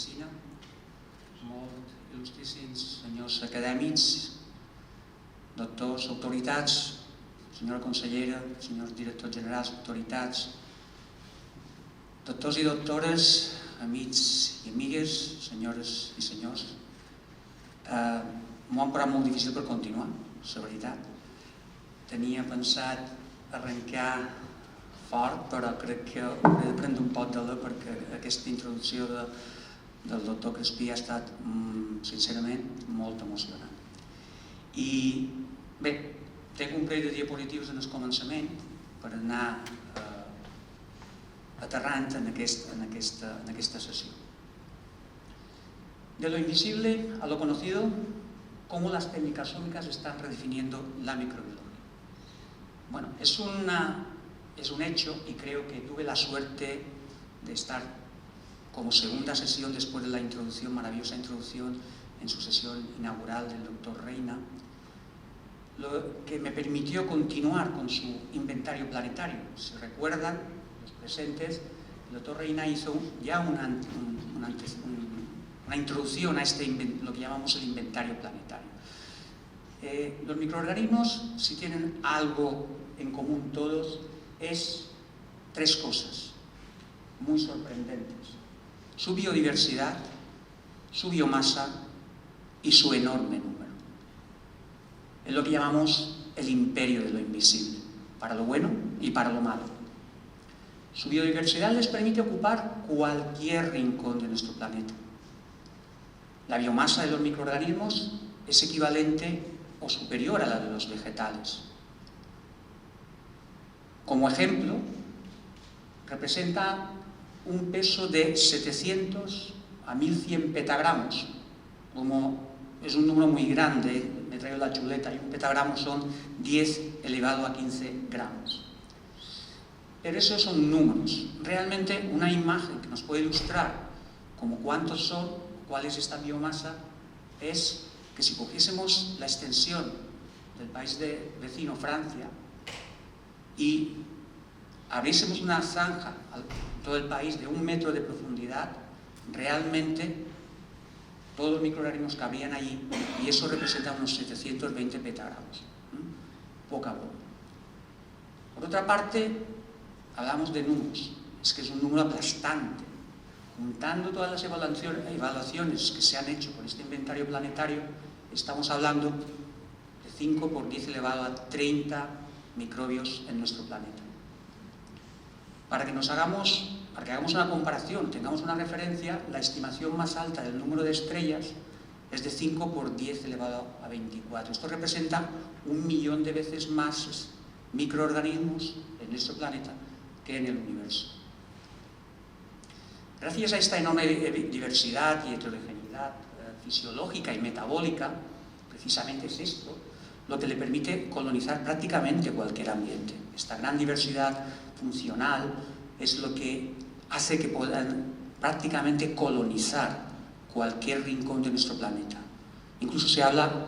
medicina, molt il·lustríssims senyors acadèmics, doctors, autoritats, senyora consellera, senyors directors generals, autoritats, doctors i doctores, amics i amigues, senyores i senyors. M'ho han posat molt difícil per continuar, la veritat. Tenia pensat arrencar fort, però crec que hauré de prendre un pot d'alè perquè aquesta introducció del doctor Crespí ha estat, sincerament, molt emocionant. I bé, tinc un parell de diapositius en el començament per anar aterrant en aquesta sessió. De lo invisible a lo conocido, cómo las técnicas ómicas están redefiniendo la microbiología. Bueno, es un hecho y creo que tuve la suerte de estar como segunda sesión después de la introducción, maravillosa introducción en su sesión inaugural del doctor Reina, lo que me permitió continuar con su inventario planetario. Si recuerdan, los presentes, el doctor Reina hizo ya una introducción a lo que llamamos el inventario planetario. Los microorganismos, si tienen algo en común todos, es tres cosas muy sorprendentes: su biodiversidad, su biomasa y su enorme número. Es lo que llamamos el imperio de lo invisible, para lo bueno y para lo malo. Su biodiversidad les permite ocupar cualquier rincón de nuestro planeta. La biomasa de los microorganismos es equivalente o superior a la de los vegetales. Como ejemplo, representa un peso de 700 a 1100 petagramos. Como es un número muy grande, me traigo la chuleta, y un petagramo son 10 elevado a 15 gramos. Pero esos son números. Realmente una imagen que nos puede ilustrar como cuántos son, cuál es esta biomasa, es que si cogiésemos la extensión del país vecino, Francia, y abriésemos una zanja en todo el país de 1 metro de profundidad, realmente todos los microorganismos cabrían allí, y eso representa unos 720 petagramos. Poca broma. Por otra parte, hablamos de números. Es que es un número aplastante. Juntando todas las evaluaciones que se han hecho con este inventario planetario, estamos hablando de 5 por 10 elevado a 30 microbios en nuestro planeta. Para que hagamos una comparación, tengamos una referencia, la estimación más alta del número de estrellas es de 5 por 10 elevado a 24. Esto representa 1 millón de veces más microorganismos en nuestro planeta que en el universo. Gracias a esta enorme diversidad y heterogeneidad fisiológica y metabólica, precisamente es esto lo que le permite colonizar prácticamente cualquier ambiente. Esta gran diversidad funcional es lo que hace que puedan prácticamente colonizar cualquier rincón de nuestro planeta. Incluso se habla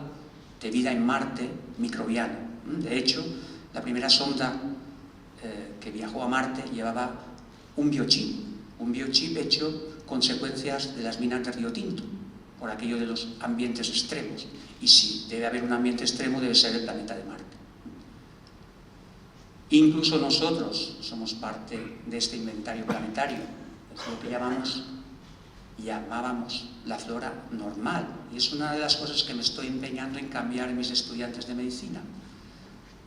de vida en Marte microbiana. De hecho, la primera sonda que viajó a Marte llevaba un biochip hecho con secuencias de las minas de Río Tinto, por aquello de los ambientes extremos. Y si debe haber un ambiente extremo, debe ser el planeta de Marte. Incluso nosotros somos parte de este inventario planetario. Es lo que llamábamos la flora normal. Y es una de las cosas que me estoy empeñando en cambiar en mis estudiantes de medicina.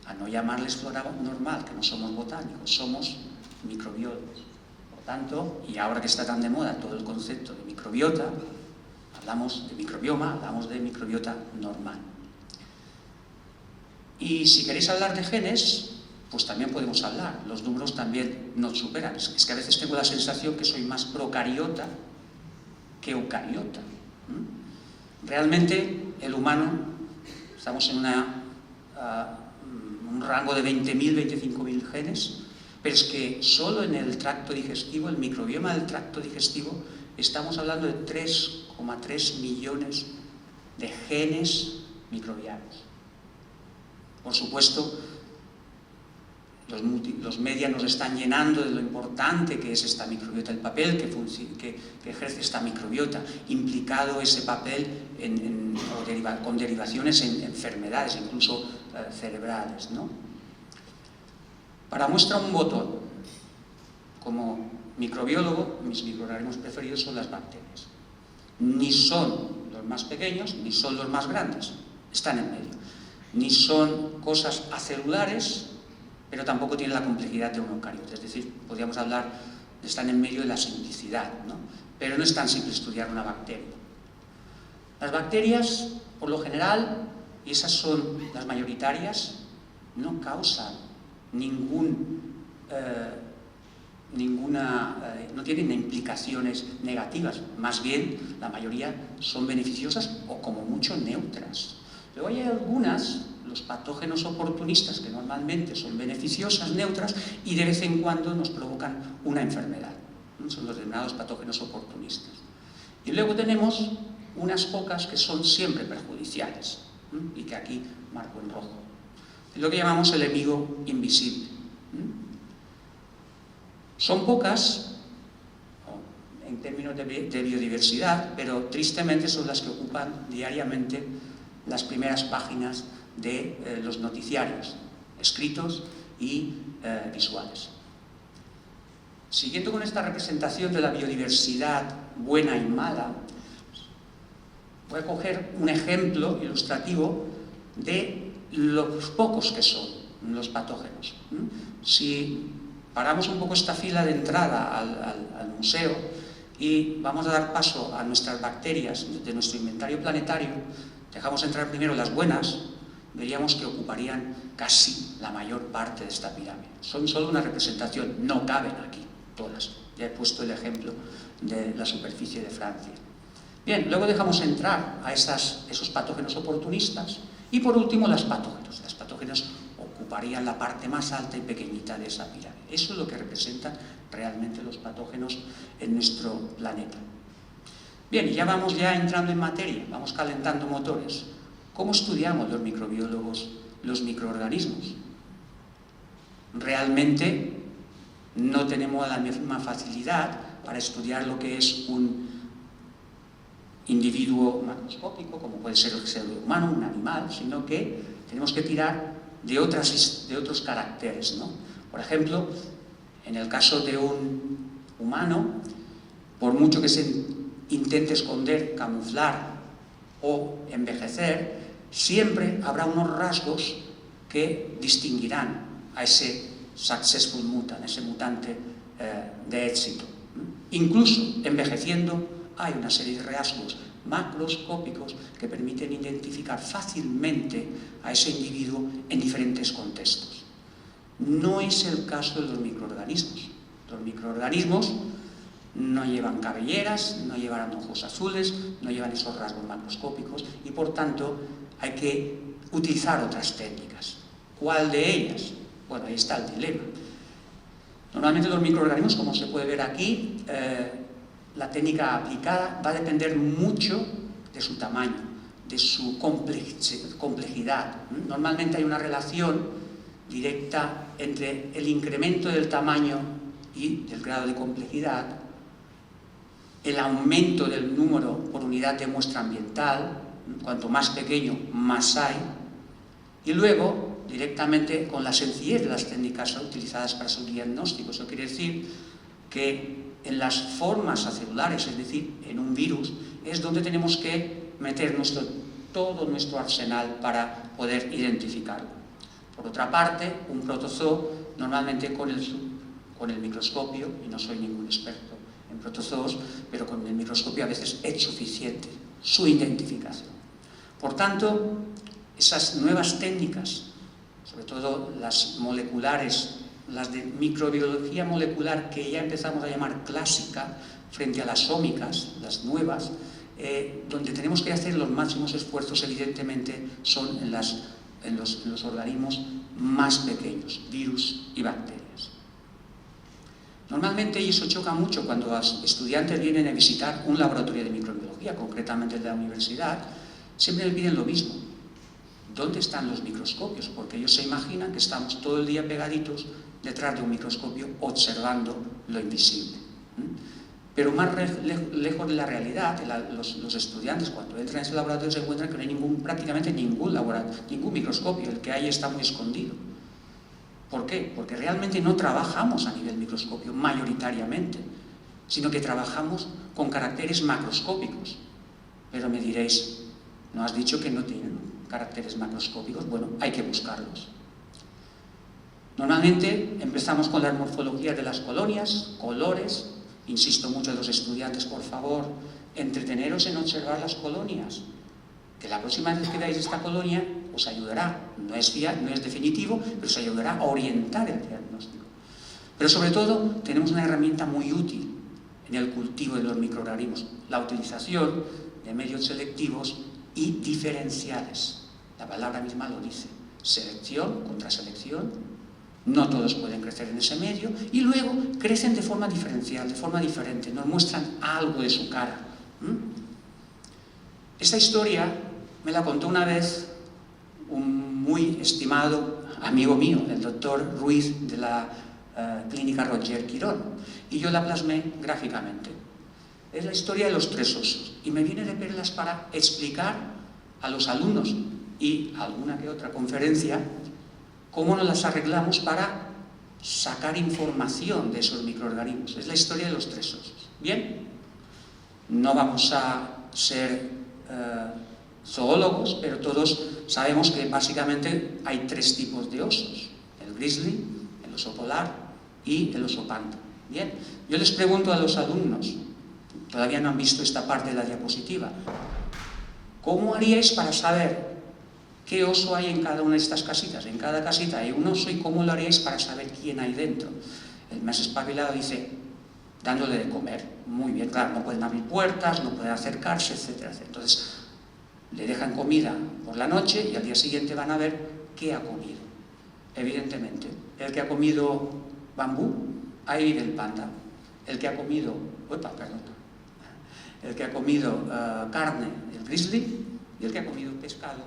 A no llamarles flora normal, que no somos botánicos, somos microbiólogos. Por tanto, y ahora que está tan de moda todo el concepto de microbiota, hablamos de microbioma, hablamos de microbiota normal. Y si queréis hablar de genes, pues también podemos hablar. Los números también nos superan. Es que a veces tengo la sensación que soy más procariota que eucariota. Realmente, el humano, estamos en un rango de 20.000, 25.000 genes, pero es que solo en el tracto digestivo, el microbioma del tracto digestivo, estamos hablando de 3,3 millones de genes microbianos. Por supuesto, Los medios nos están llenando de lo importante que es esta microbiota, el papel que ejerce esta microbiota, implicado ese papel con derivaciones en enfermedades, incluso cerebrales, ¿no? Para muestra un botón, como microbiólogo, mis microorganismos preferidos son las bacterias. Ni son los más pequeños, ni son los más grandes, están en medio. Ni son cosas acelulares, pero tampoco tienen la complejidad de un eucariote. Es decir, podríamos hablar de estar en medio de la simplicidad, ¿no? Pero no es tan simple estudiar una bacteria. Las bacterias, por lo general, y esas son las mayoritarias, no causan no tienen implicaciones negativas, más bien la mayoría son beneficiosas o como mucho neutras. Luego hay algunas, los patógenos oportunistas, que normalmente son beneficiosas, neutras, y de vez en cuando nos provocan una enfermedad. Son los denominados patógenos oportunistas. Y luego tenemos unas pocas que son siempre perjudiciales, y que aquí marco en rojo. Es lo que llamamos el enemigo invisible. Son pocas en términos de biodiversidad, pero tristemente son las que ocupan diariamente las primeras páginas de los noticiarios, escritos y visuales. Siguiendo con esta representación de la biodiversidad buena y mala, voy a coger un ejemplo ilustrativo de los pocos que son los patógenos. Si paramos un poco esta fila de entrada al museo y vamos a dar paso a nuestras bacterias de nuestro inventario planetario, dejamos entrar primero las buenas, veríamos que ocuparían casi la mayor parte de esta pirámide. Son solo una representación, no caben aquí todas. Ya he puesto el ejemplo de la superficie de Francia. Bien, luego dejamos entrar a esos patógenos oportunistas y por último las patógenos. Las patógenos ocuparían la parte más alta y pequeñita de esa pirámide. Eso es lo que representan realmente los patógenos en nuestro planeta. Bien, y ya vamos entrando en materia, vamos calentando motores. ¿Cómo estudiamos los microbiólogos los microorganismos? Realmente no tenemos la misma facilidad para estudiar lo que es un individuo macroscópico, como puede ser el ser humano, un animal, sino que tenemos que tirar de otros caracteres, ¿no? Por ejemplo, en el caso de un humano, por mucho que se intente esconder, camuflar o envejecer, siempre habrá unos rasgos que distinguirán a ese successful mutant, ese mutante de éxito. Incluso envejeciendo hay una serie de rasgos macroscópicos que permiten identificar fácilmente a ese individuo en diferentes contextos. No es el caso de los microorganismos. Los microorganismos no llevan cabelleras, no llevan ojos azules, no llevan esos rasgos macroscópicos y por tanto hay que utilizar otras técnicas. ¿Cuál de ellas? Bueno, ahí está el dilema. Normalmente los microorganismos, como se puede ver aquí, la técnica aplicada va a depender mucho de su tamaño, de su complejidad. Normalmente hay una relación directa entre el incremento del tamaño y del grado de complejidad, el aumento del número por unidad de muestra ambiental, cuanto más pequeño, más hay, y luego directamente con la sencillez de las técnicas utilizadas para su diagnóstico. Eso quiere decir que en las formas acelulares, es decir, en un virus, es donde tenemos que meter todo nuestro arsenal para poder identificarlo. Por otra parte, un protozoo, normalmente con el microscopio, y no soy ningún experto en protozoos, pero con el microscopio a veces es suficiente su identificación. Por tanto, esas nuevas técnicas, sobre todo las moleculares, las de microbiología molecular, que ya empezamos a llamar clásica, frente a las ómicas, las nuevas, donde tenemos que hacer los máximos esfuerzos, evidentemente, son en los organismos más pequeños, virus y bacterias. Normalmente, y eso choca mucho cuando los estudiantes vienen a visitar un laboratorio de microbiología, concretamente el de la universidad, siempre les piden lo mismo. ¿Dónde están los microscopios? Porque ellos se imaginan que estamos todo el día pegaditos detrás de un microscopio observando lo invisible. Pero más lejos de la realidad, los estudiantes cuando entran en ese laboratorio se encuentran que no hay prácticamente ningún microscopio, el que hay está muy escondido. ¿Por qué? Porque realmente no trabajamos a nivel microscopio mayoritariamente, sino que trabajamos con caracteres macroscópicos. Pero me diréis, ¿no has dicho que no tienen caracteres macroscópicos? Bueno, hay que buscarlos. Normalmente empezamos con las morfologías de las colonias, colores. Insisto mucho a los estudiantes, por favor, entreteneros en observar las colonias, que la próxima vez que veáis esta colonia os ayudará, no es definitivo, pero os ayudará a orientar el diagnóstico. Pero sobre todo tenemos una herramienta muy útil en el cultivo de los microorganismos, la utilización de medios selectivos y diferenciales. La palabra misma lo dice, selección contra selección. No todos pueden crecer en ese medio y luego crecen de forma diferencial, de forma diferente, nos muestran algo de su cara. Esta historia me la contó una vez un muy estimado amigo mío, el doctor Ruiz de la clínica Roger Quirón, y yo la plasmé gráficamente. Es la historia de los 3 osos y me viene de perlas para explicar a los alumnos y alguna que otra conferencia cómo nos las arreglamos para sacar información de esos microorganismos. Es la historia de los 3 osos. Bien, no vamos a ser zoólogos, pero todos sabemos que básicamente hay 3 tipos de osos: el grizzly, el oso polar y el oso panda. Bien, yo les pregunto a los alumnos, todavía no han visto esta parte de la diapositiva, ¿cómo haríais para saber qué oso hay en cada una de estas casitas? En cada casita hay un oso, ¿y cómo lo haríais para saber quién hay dentro? El más espabilado dice, dándole de comer. Muy bien, claro, no pueden abrir puertas, no pueden acercarse, etcétera, etcétera. Entonces, le dejan comida por la noche y al día siguiente van a ver qué ha comido. Evidentemente, el que ha comido bambú, ahí vive el panda. El que ha comido, el que ha comido carne, el grizzly, y el que ha comido pescado,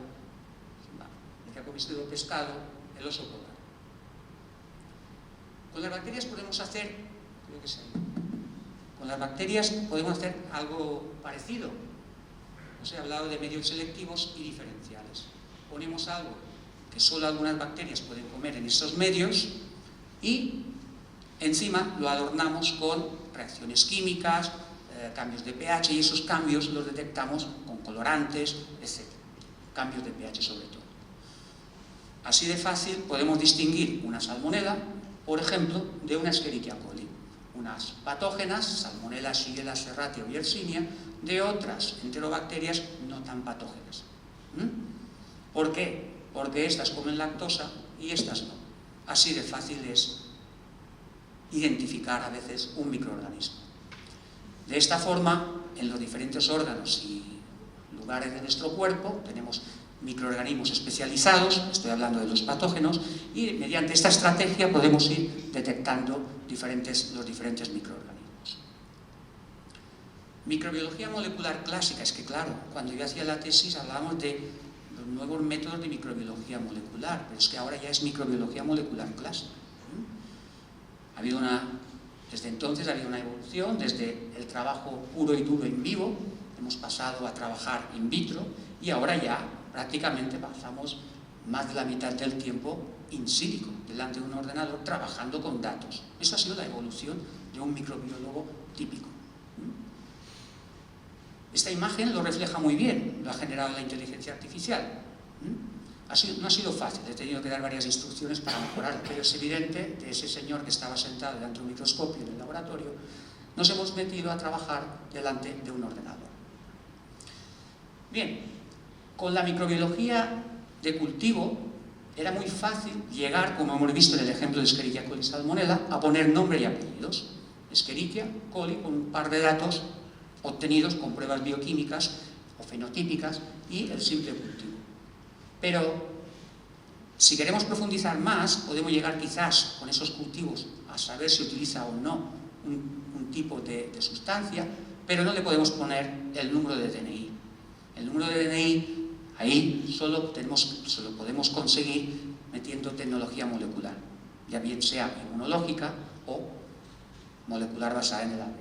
el oso polar. Con las bacterias podemos hacer, algo parecido. Os he hablado de medios selectivos y diferenciales. Ponemos algo que solo algunas bacterias pueden comer en esos medios y encima lo adornamos con reacciones químicas, cambios de pH, y esos cambios los detectamos con colorantes, etc. Cambios de pH sobre todo. Así de fácil podemos distinguir una salmonela, por ejemplo, de una Escherichia coli. Unas patógenas, Salmonella, Shigella, Serratia o Yersinia, de otras enterobacterias no tan patógenas. ¿Por qué? Porque estas comen lactosa y estas no. Así de fácil es identificar a veces un microorganismo. De esta forma, en los diferentes órganos y lugares de nuestro cuerpo tenemos microorganismos especializados, estoy hablando de los patógenos, y mediante esta estrategia podemos ir detectando los diferentes microorganismos. Microbiología molecular clásica, es que claro, cuando yo hacía la tesis hablábamos de los nuevos métodos de microbiología molecular, pero es que ahora ya es microbiología molecular clásica. Desde entonces ha habido una evolución, desde el trabajo puro y duro en vivo, hemos pasado a trabajar in vitro, y ahora ya prácticamente pasamos más de la mitad del tiempo in silico, delante de un ordenador, trabajando con datos. Eso ha sido la evolución de un microbiólogo típico. Esta imagen lo refleja muy bien, lo ha generado la inteligencia artificial. No ha sido fácil, he tenido que dar varias instrucciones para mejorar, pero es evidente, de ese señor que estaba sentado delante de un microscopio en el laboratorio, nos hemos metido a trabajar delante de un ordenador. Bien, con la microbiología de cultivo era muy fácil llegar, como hemos visto en el ejemplo de Escherichia coli Salmonella, a poner nombre y apellidos. Escherichia coli, con un par de datos obtenidos con pruebas bioquímicas o fenotípicas y el simple cultivo. Pero si queremos profundizar más, podemos llegar quizás con esos cultivos a saber si utiliza o no un tipo de sustancia, pero no le podemos poner el número de DNI. El número de DNI, ahí solo lo podemos conseguir metiendo tecnología molecular. ya bien sea inmunológica o molecular basada en el ADN.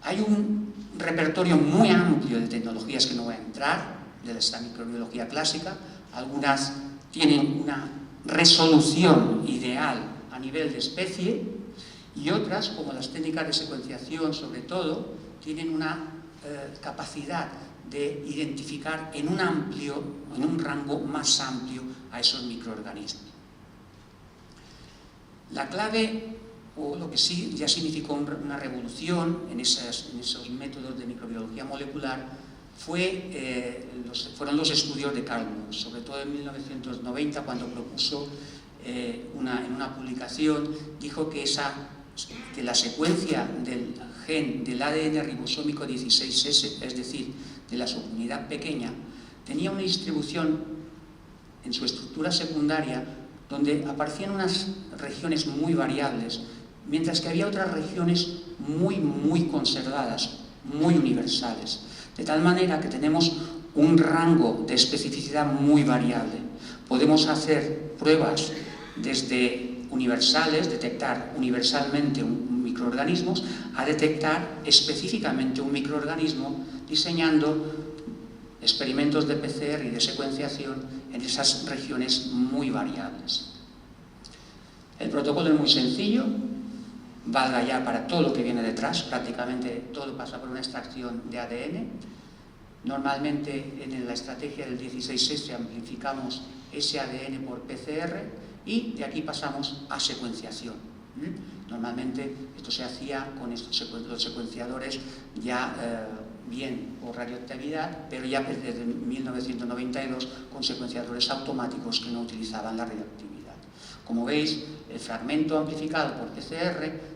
Hay un repertorio muy amplio de tecnologías que no voy a entrar, de esta microbiología clásica. Algunas tienen una resolución ideal a nivel de especie y otras, como las técnicas de secuenciación sobre todo, tienen una capacidad de identificar en un rango más amplio a esos microorganismos. La clave, o lo que sí ya significó una revolución en esos métodos de microbiología molecular, fueron los estudios de Carl Muir, sobre todo en 1990, cuando propuso en una publicación, dijo que la secuencia del gen del ADN ribosómico 16S, es decir, de la subunidad pequeña, tenía una distribución en su estructura secundaria donde aparecían unas regiones muy variables, mientras que había otras regiones muy conservadas, muy universales. De tal manera que tenemos un rango de especificidad muy variable. Podemos hacer pruebas desde universales, detectar universalmente un microorganismo, a detectar específicamente un microorganismo diseñando experimentos de PCR y de secuenciación en esas regiones muy variables. El protocolo es muy sencillo, valga ya para todo lo que viene detrás, prácticamente todo pasa por una extracción de ADN. Normalmente en la estrategia del 16S amplificamos ese ADN por PCR y de aquí pasamos a secuenciación. Normalmente esto se hacía con los secuenciadores ya bien por radioactividad, pero ya desde 1992 con secuenciadores automáticos que no utilizaban la radioactividad. Como veis, el fragmento amplificado por PCR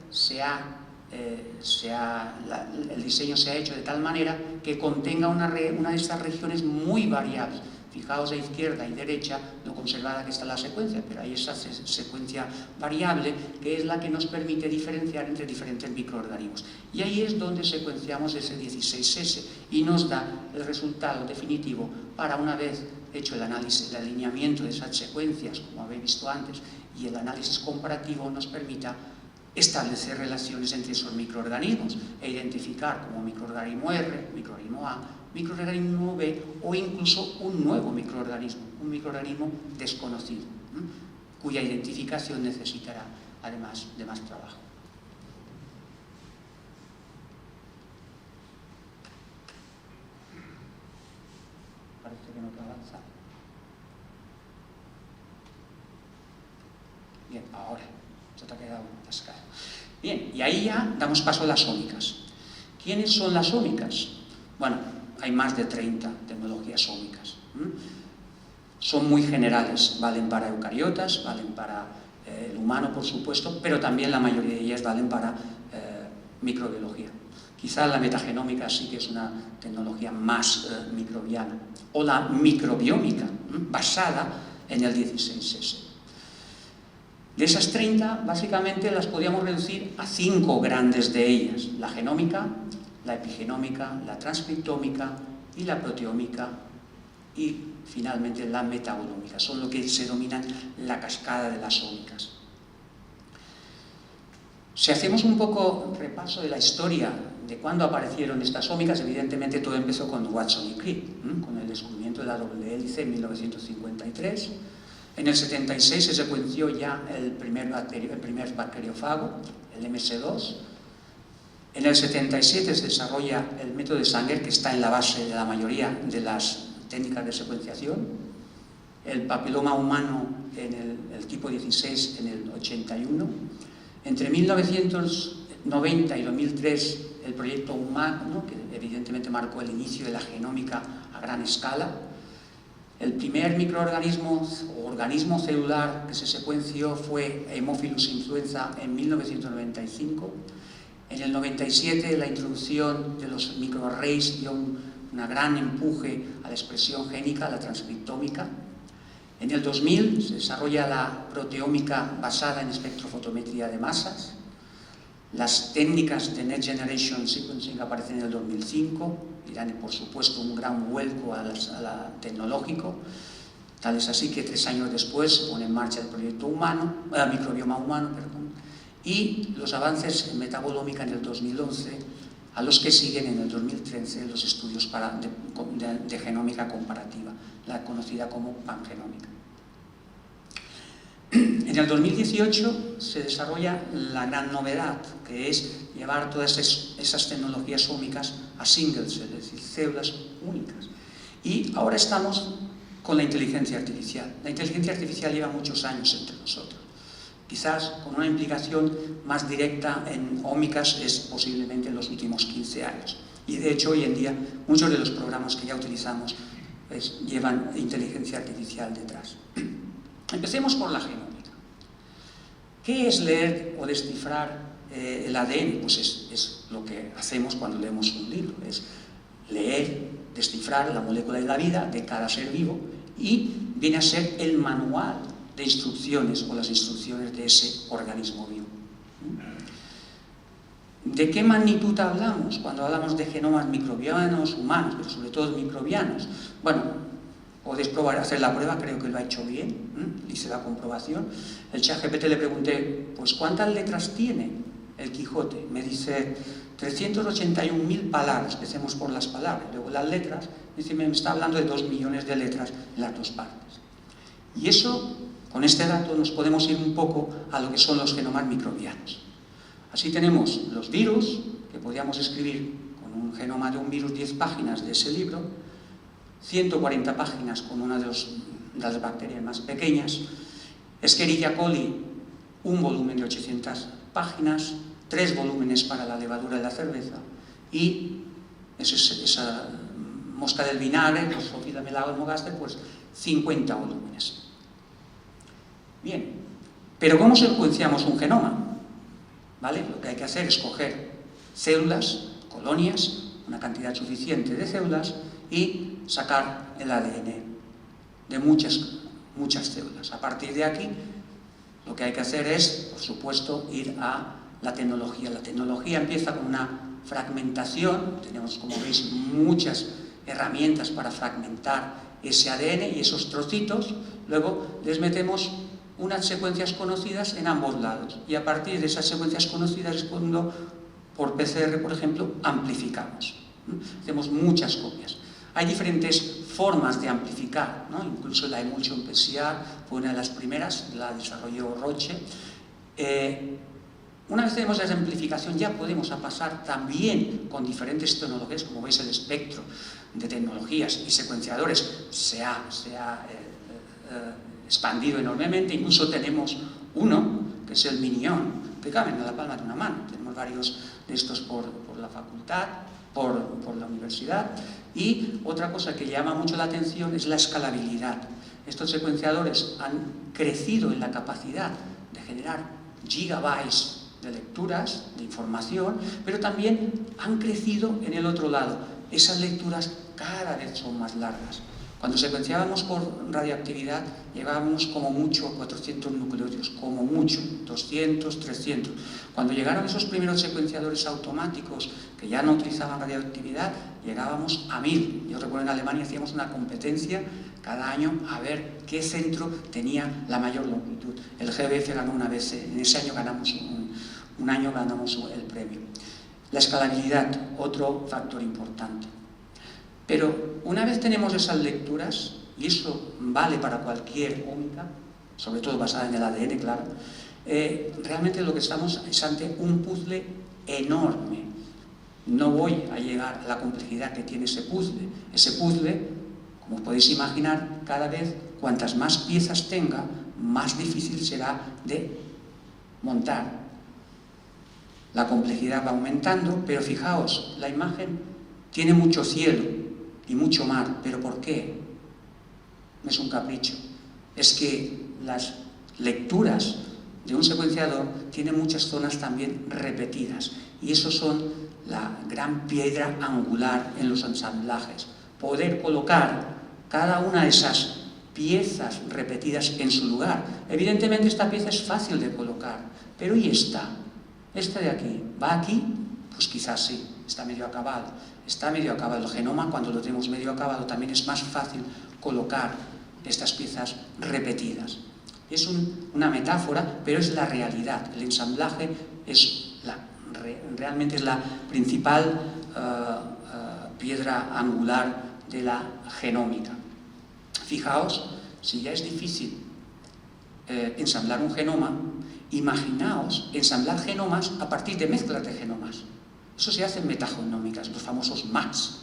el diseño se ha hecho de tal manera que contenga una de estas regiones muy variables. Fijaos a izquierda y derecha lo conservada que está la secuencia, pero hay esa secuencia variable que es la que nos permite diferenciar entre diferentes microorganismos. Y ahí es donde secuenciamos ese 16S y nos da el resultado definitivo para, una vez hecho el análisis, el alineamiento de esas secuencias, como habéis visto antes, y el análisis comparativo nos permita establecer relaciones entre esos microorganismos e identificar como microorganismo R, microorganismo A, microorganismo B o incluso un nuevo microorganismo, un microorganismo desconocido, cuya identificación necesitará además de más trabajo. Parece que no te avanza. Bien, ahora, se te ha quedado atascado. Bien, y ahí ya damos paso a las ómicas. ¿Quiénes son las ómicas? Bueno, hay más de 30 tecnologías ómicas. Son muy generales, valen para eucariotas, valen para el humano, por supuesto, pero también la mayoría de ellas valen para microbiología. Quizá la metagenómica sí que es una tecnología más microbiana, o la microbiómica, basada en el 16S. De esas 30, básicamente las podíamos reducir a 5 grandes de ellas: la genómica, la epigenómica, la transcriptómica y la proteómica, y finalmente la metabolómica. Son lo que se denomina la cascada de las ómicas. Si hacemos un poco repaso de la historia de cuándo aparecieron estas ómicas, evidentemente todo empezó con Watson y Crick, con el descubrimiento de la doble hélice en 1953. En el 76 se secuenció ya el primer bacteriófago, el MS2. En el 77 se desarrolla el método de Sanger, que está en la base de la mayoría de las técnicas de secuenciación. El papiloma humano en el tipo 16 en el 81. Entre 1990 y 2003 el proyecto humano, que evidentemente marcó el inicio de la genómica a gran escala. El primer microorganismo o organismo celular que se secuenció fue Haemophilus influenza en 1995. En el 97 la introducción de los microarrays dio un gran empuje a la expresión génica, a la transcriptómica. En el 2000 se desarrolla la proteómica basada en espectrofotometría de masas. Las técnicas de Next Generation Sequencing aparecen en el 2005 y dan, por supuesto, un gran vuelco a la tecnológico. Tal es así que 3 años después se pone en marcha el proyecto microbioma humano, y los avances en metabolómica en el 2011, a los que siguen en el 2013 los estudios de genómica comparativa, la conocida como pangenómica. En el 2018 se desarrolla la gran novedad, que es llevar todas esas tecnologías ómicas a single cell, es decir, células únicas. Y ahora estamos con la inteligencia artificial. La inteligencia artificial lleva muchos años entre nosotros. Quizás con una implicación más directa en ómicas es posiblemente en los últimos 15 años. Y de hecho, hoy en día, muchos de los programas que ya utilizamos llevan inteligencia artificial detrás. Empecemos por la genómica. ¿Qué es leer o descifrar el ADN? Pues es lo que hacemos cuando leemos un libro. Es leer, descifrar la molécula de la vida de cada ser vivo y viene a ser el manual de instrucciones o las instrucciones de ese organismo vivo. ¿De qué magnitud hablamos cuando hablamos de genomas microbianos, humanos, pero sobre todo microbianos? Bueno, podéis probar, hacer la prueba, creo que lo ha hecho bien, hice la comprobación. El ChatGPT le pregunté, pues ¿cuántas letras tiene el Quijote? Me dice 381.000 palabras, empecemos por las palabras, luego las letras, me está hablando de 2 millones de letras en las dos partes. Y eso, con este dato, nos podemos ir un poco a lo que son los genomas microbianos. Así tenemos los virus, que podríamos escribir con un genoma de un virus 10 páginas de ese libro, 140 páginas con una de las bacterias más pequeñas, Escherichia coli, un volumen de 800 páginas, 3 volúmenes para la levadura de la cerveza y esa mosca del vinagre, Drosophila melanogaster, pues 50 volúmenes. Bien, pero ¿cómo secuenciamos un genoma? ¿Vale? Lo que hay que hacer es coger células, colonias, una cantidad suficiente de células y sacar el ADN de muchas células. A partir de aquí, lo que hay que hacer es, por supuesto, ir a la tecnología. La tecnología empieza con una fragmentación, tenemos, como veis, muchas herramientas para fragmentar ese ADN y esos trocitos, luego les metemos unas secuencias conocidas en ambos lados y a partir de esas secuencias conocidas es cuando, por PCR, por ejemplo, amplificamos. Hacemos muchas copias. Hay diferentes formas de amplificar, ¿no? Incluso la emulsion PCR fue una de las primeras, la desarrolló Roche. Una vez tenemos esa amplificación ya podemos pasar también con diferentes tecnologías, como veis el espectro de tecnologías y secuenciadores se ha expandido enormemente. Incluso tenemos uno, que es el Minion, que cabe en la palma de una mano. Tenemos varios de estos por la facultad, por la universidad. Y otra cosa que llama mucho la atención es la escalabilidad. Estos secuenciadores han crecido en la capacidad de generar gigabytes de lecturas, de información, pero también han crecido en el otro lado. Esas lecturas cada vez son más largas. Cuando secuenciábamos por radioactividad, llegábamos como mucho a 400 nucleótidos, como mucho, 200, 300. Cuando llegaron esos primeros secuenciadores automáticos que ya no utilizaban radioactividad, llegábamos a 1000. Yo recuerdo en Alemania hacíamos una competencia cada año a ver qué centro tenía la mayor longitud. El GBF ganó una vez, en ese año ganamos un año ganamos el premio. La escalabilidad, otro factor importante. Pero una vez tenemos esas lecturas, y eso vale para cualquier ómica, sobre todo basada en el ADN, claro, realmente lo que estamos es ante un puzzle enorme. No voy a llegar a la complejidad que tiene ese puzzle. Ese puzzle, como podéis imaginar, cada vez cuantas más piezas tenga, más difícil será de montar. La complejidad va aumentando, pero fijaos, la imagen tiene mucho cielo y mucho mar. ¿Pero por qué? No es un capricho. Es que las lecturas de un secuenciador tienen muchas zonas también repetidas. Y eso son la gran piedra angular en los ensamblajes. Poder colocar cada una de esas piezas repetidas en su lugar. Evidentemente esta pieza es fácil de colocar, pero ¿y esta? Esta de aquí, ¿va aquí? Pues quizás sí, está medio acabado. Está medio acabado. El genoma, cuando lo tenemos medio acabado, también es más fácil colocar estas piezas repetidas. Es una metáfora, pero es la realidad. El ensamblaje realmente es la principal piedra angular de la genómica. Fijaos, si ya es difícil ensamblar un genoma, imaginaos ensamblar genomas a partir de mezclas de genomas. Eso se hace en metagenómicas, los famosos MATs.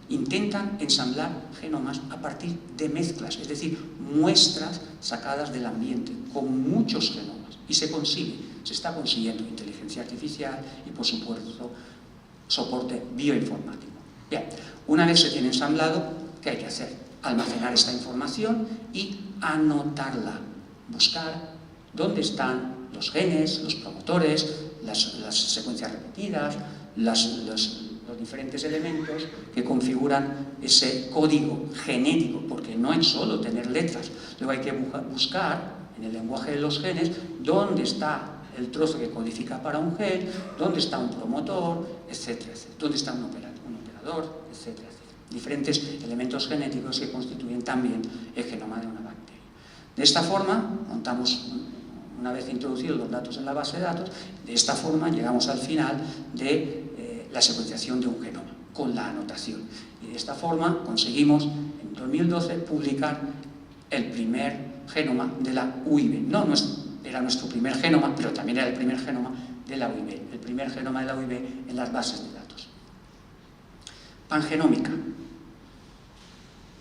Intentan ensamblar genomas a partir de mezclas, es decir, muestras sacadas del ambiente, con muchos genomas. Y se consigue, se está consiguiendo inteligencia artificial y, por supuesto, soporte bioinformático. Bien, una vez se tiene ensamblado, ¿qué hay que hacer? Almacenar esta información y anotarla. Buscar dónde están los genes, los promotores, las secuencias repetidas, los diferentes elementos que configuran ese código genético, porque no es solo tener letras, luego hay que buscar en el lenguaje de los genes dónde está el trozo que codifica para un gen, dónde está un promotor, etcétera, etcétera, dónde está un operador, etcétera, etcétera. Diferentes elementos genéticos que constituyen también el genoma de una bacteria. De esta forma, montamos, una vez introducidos los datos en la base de datos, de esta forma llegamos al final de la secuenciación de un genoma, con la anotación. Y de esta forma conseguimos, en 2012, publicar el primer genoma de la UIB. No era nuestro primer genoma, pero también era el primer genoma de la UIB, el primer genoma de la UIB en las bases de datos. Pangenómica.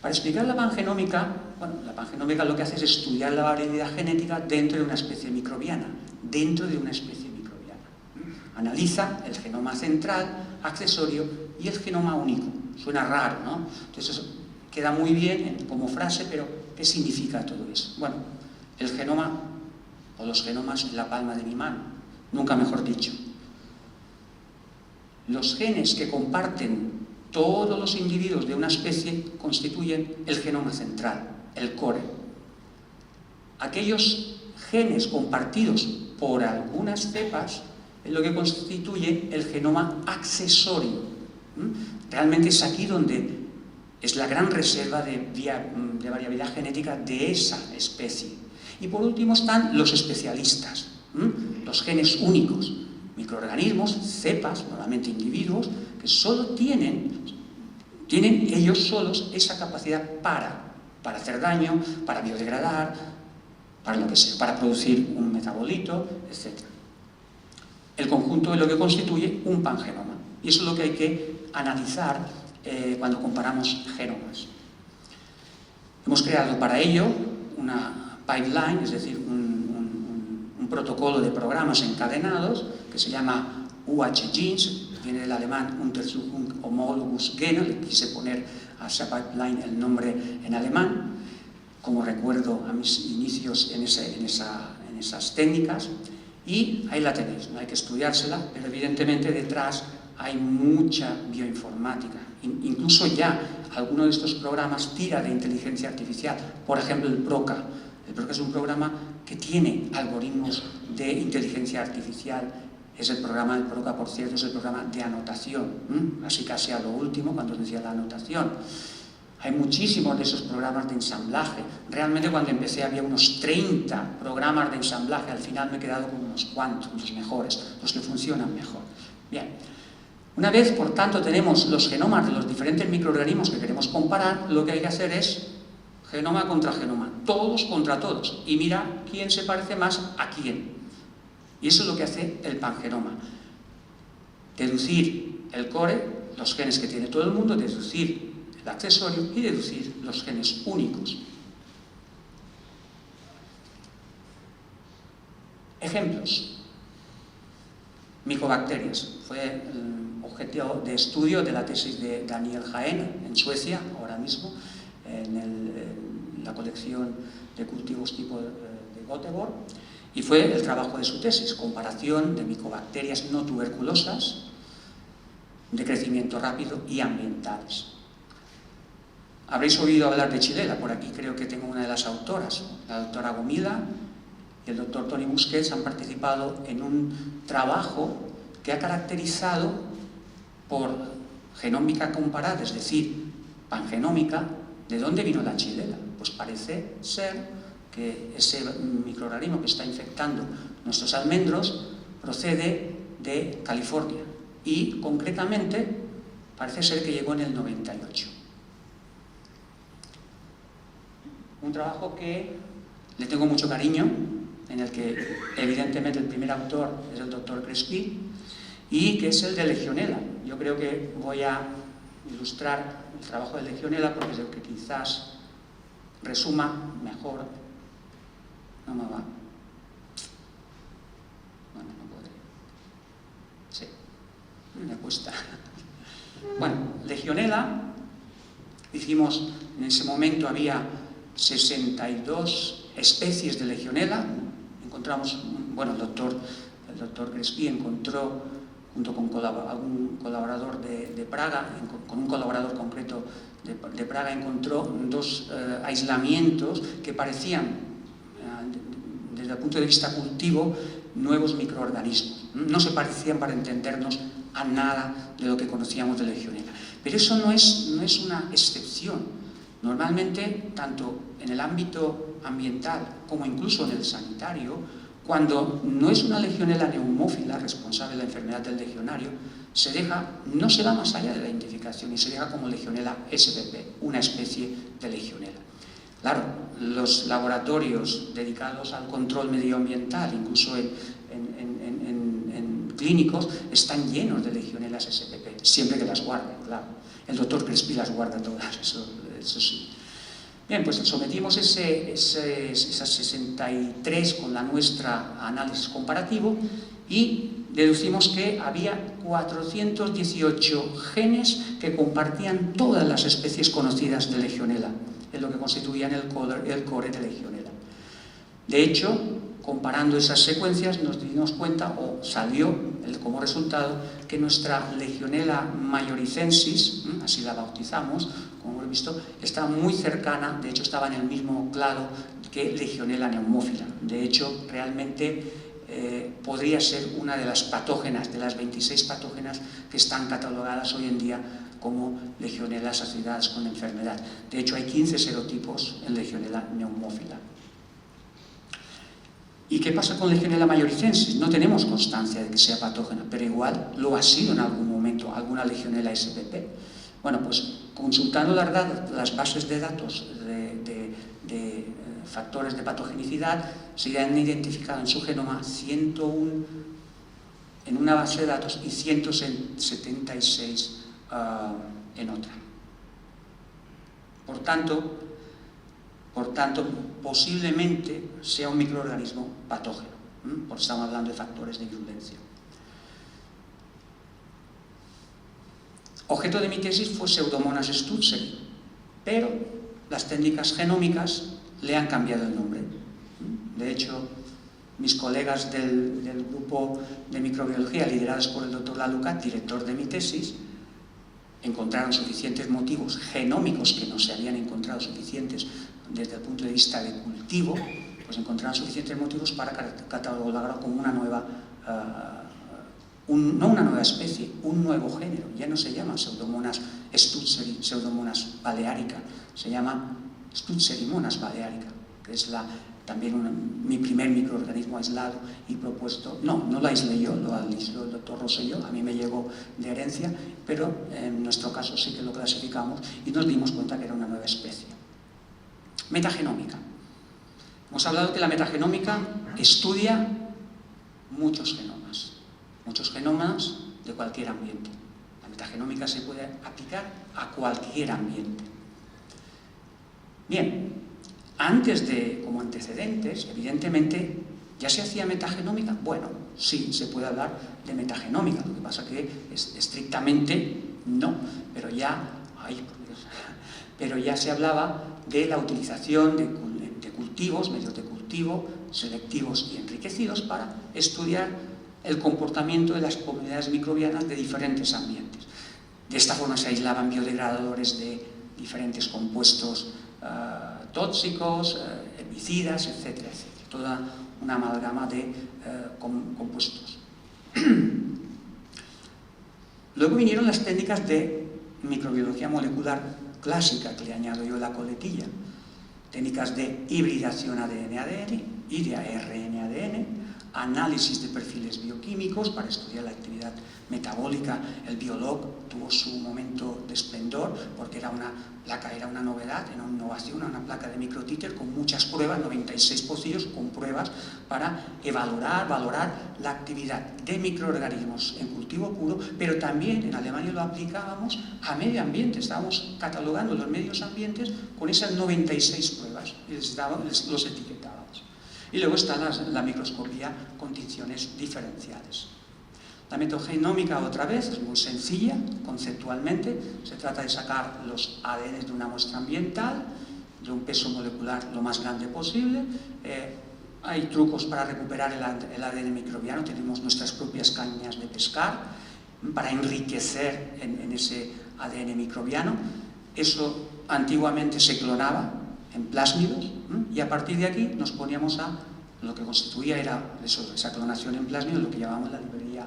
Para explicar la pangenómica, bueno, la pangenómica lo que hace es estudiar la variabilidad genética dentro de una especie microbiana, Analiza el genoma central, accesorio y el genoma único. Suena raro, ¿no? Entonces eso queda muy bien como frase, pero ¿qué significa todo eso? Bueno, el genoma o los genomas en la palma de mi mano, nunca mejor dicho. Los genes que comparten todos los individuos de una especie constituyen el genoma central, el core. Aquellos genes compartidos por algunas cepas es lo que constituye el genoma accesorio. Realmente es aquí donde es la gran reserva de variabilidad genética de esa especie. Y por último están los especialistas, los genes únicos, microorganismos, cepas, normalmente individuos, que solo tienen ellos solos esa capacidad para hacer daño, para biodegradar, para lo que sea, para producir un metabolito, etc. El conjunto es lo que constituye un pangenoma. Y eso es lo que hay que analizar cuando comparamos genomas. Hemos creado para ello una pipeline, es decir, un protocolo de programas encadenados que se llama UH-Genes, viene del alemán Untersuchung homologus Gene, le quise poner a esa pipeline el nombre en alemán, como recuerdo a mis inicios en esas técnicas. Y ahí la tenéis, no hay que estudiársela, pero evidentemente detrás hay mucha bioinformática. Incluso ya alguno de estos programas tira de inteligencia artificial. Por ejemplo, el PROCA. El PROCA es un programa que tiene algoritmos de inteligencia artificial. Es el programa del PROCA, por cierto, es el programa de anotación. Así casi a lo último, cuando os decía la anotación. Hay muchísimos de esos programas de ensamblaje. Realmente cuando empecé había unos 30 programas de ensamblaje. Al final me he quedado con unos cuantos, los mejores, los que funcionan mejor. Bien. Una vez, por tanto, tenemos los genomas de los diferentes microorganismos que queremos comparar, lo que hay que hacer es genoma contra genoma, todos contra todos. Y mira quién se parece más a quién. Y eso es lo que hace el pangenoma. Deducir el core, los genes que tiene todo el mundo, deducir el accesorio y deducir los genes únicos. Ejemplos. Micobacterias. Fue el objeto de estudio de la tesis de Daniel Jaén en Suecia, ahora mismo, en la colección de cultivos tipo de Göteborg, y fue el trabajo de su tesis, comparación de micobacterias no tuberculosas, de crecimiento rápido y ambientales. Habréis oído hablar de Xylella, por aquí creo que tengo una de las autoras, la doctora Gomila y el doctor Tony Busquets han participado en un trabajo que ha caracterizado por genómica comparada, es decir, pangenómica, de dónde vino la Xylella. Pues parece ser que ese microorganismo que está infectando nuestros almendros procede de California y concretamente parece ser que llegó en el 98. Un trabajo que le tengo mucho cariño, en el que evidentemente el primer autor es el doctor Crespi y que es el de Legionella. Yo creo que voy a ilustrar el trabajo de Legionella porque es el que quizás resuma mejor. No me va. Bueno, no podré. Sí, me cuesta. Bueno, Legionella, dijimos, en ese momento había 62 especies de Legionella. Encontramos, bueno, el doctor Crespi encontró, junto con algún colaborador de Praga, con un colaborador concreto de Praga, encontró dos aislamientos que parecían, desde el punto de vista cultivo, nuevos microorganismos. No se parecían, para entendernos, a nada de lo que conocíamos de Legionella. Pero eso no es una excepción. Normalmente, tanto en el ámbito ambiental como incluso en el sanitario, cuando no es una Legionella neumófila responsable de la enfermedad del legionario, no se va más allá de la identificación y se deja como Legionella spp, una especie de Legionella. Claro, los laboratorios dedicados al control medioambiental, incluso en clínicos, están llenos de Legionellas spp, siempre que las guarden, claro. El doctor Crespi las guarda todas, eso sí. Bien, pues sometimos esas 63 con la nuestra a análisis comparativo y deducimos que había 418 genes que compartían todas las especies conocidas de Legionella, en lo que constituían el core de Legionella. De hecho, comparando esas secuencias nos dimos cuenta, o salió como resultado, que nuestra Legionella majoricensis, así la bautizamos, como hemos visto, está muy cercana, de hecho estaba en el mismo clado que Legionella neumófila. De hecho, realmente podría ser una de las patógenas, de las 26 patógenas que están catalogadas hoy en día como Legionellas asociadas con la enfermedad. De hecho, hay 15 serotipos en Legionella neumófila. ¿Y qué pasa con Legionella majoricensis? No tenemos constancia de que sea patógena, pero igual lo ha sido en algún momento, alguna Legionella spp. Bueno, pues consultando las bases de datos de factores de patogenicidad, se han identificado en su genoma 101 en una base de datos y 176 en otra. Por tanto, posiblemente sea un microorganismo patógeno, porque estamos hablando de factores de virulencia. Objeto de mi tesis fue Pseudomonas stutzeri, pero las técnicas genómicas le han cambiado el nombre. De hecho, mis colegas del grupo de microbiología, liderados por el doctor Lalucat, director de mi tesis, encontraron suficientes motivos genómicos que no se habían encontrado suficientes desde el punto de vista de cultivo, pues encontraron suficientes motivos para catalogarlo como una nueva, no una nueva especie, un nuevo género. Ya no se llama Pseudomonas stutzeri, Pseudomonas balearica, se llama Stutzerimonas balearica, que es también mi primer microorganismo aislado y propuesto. No lo aislé yo, lo aisló el doctor Rosselló, a mí me llegó de herencia, pero en nuestro caso sí que lo clasificamos y nos dimos cuenta que era una nueva especie. Metagenómica. Hemos hablado que la metagenómica estudia muchos genomas de cualquier ambiente. La metagenómica se puede aplicar a cualquier ambiente. Bien, como antecedentes, evidentemente, ¿ya se hacía metagenómica? Bueno, sí, se puede hablar de metagenómica, lo que pasa que estrictamente no, pero ya se hablaba de la utilización de cultivos, medios de cultivo, selectivos y enriquecidos para estudiar el comportamiento de las comunidades microbianas de diferentes ambientes. De esta forma se aislaban biodegradadores de diferentes compuestos tóxicos, herbicidas, etcétera, etcétera. Toda una amalgama de compuestos. Luego vinieron las técnicas de microbiología molecular clásica, que le añado yo la coletilla. técnicas de hibridación ADN-ADN y de ARN-ADN, análisis de perfiles bioquímicos para estudiar la actividad metabólica. El Biolog tuvo su momento de esplendor porque era una placa, era una novedad, era una innovación, una placa de microtíter con muchas pruebas, 96 pocillos con pruebas para valorar la actividad de microorganismos en cultivo puro, pero también en Alemania lo aplicábamos a medio ambiente, estábamos catalogando los medios ambientes con esas 96 pruebas y los etiquetábamos. Y luego está la microscopía con tinciones diferenciales. La metagenómica, otra vez, es muy sencilla conceptualmente. Se trata de sacar los ADN de una muestra ambiental, de un peso molecular lo más grande posible. Hay trucos para recuperar el ADN microbiano. Tenemos nuestras propias cañas de pescar para enriquecer en ese ADN microbiano. Eso antiguamente se clonaba en plásmidos, y a partir de aquí nos poníamos a lo que constituía era esa clonación en plásmidos, lo que llamamos la librería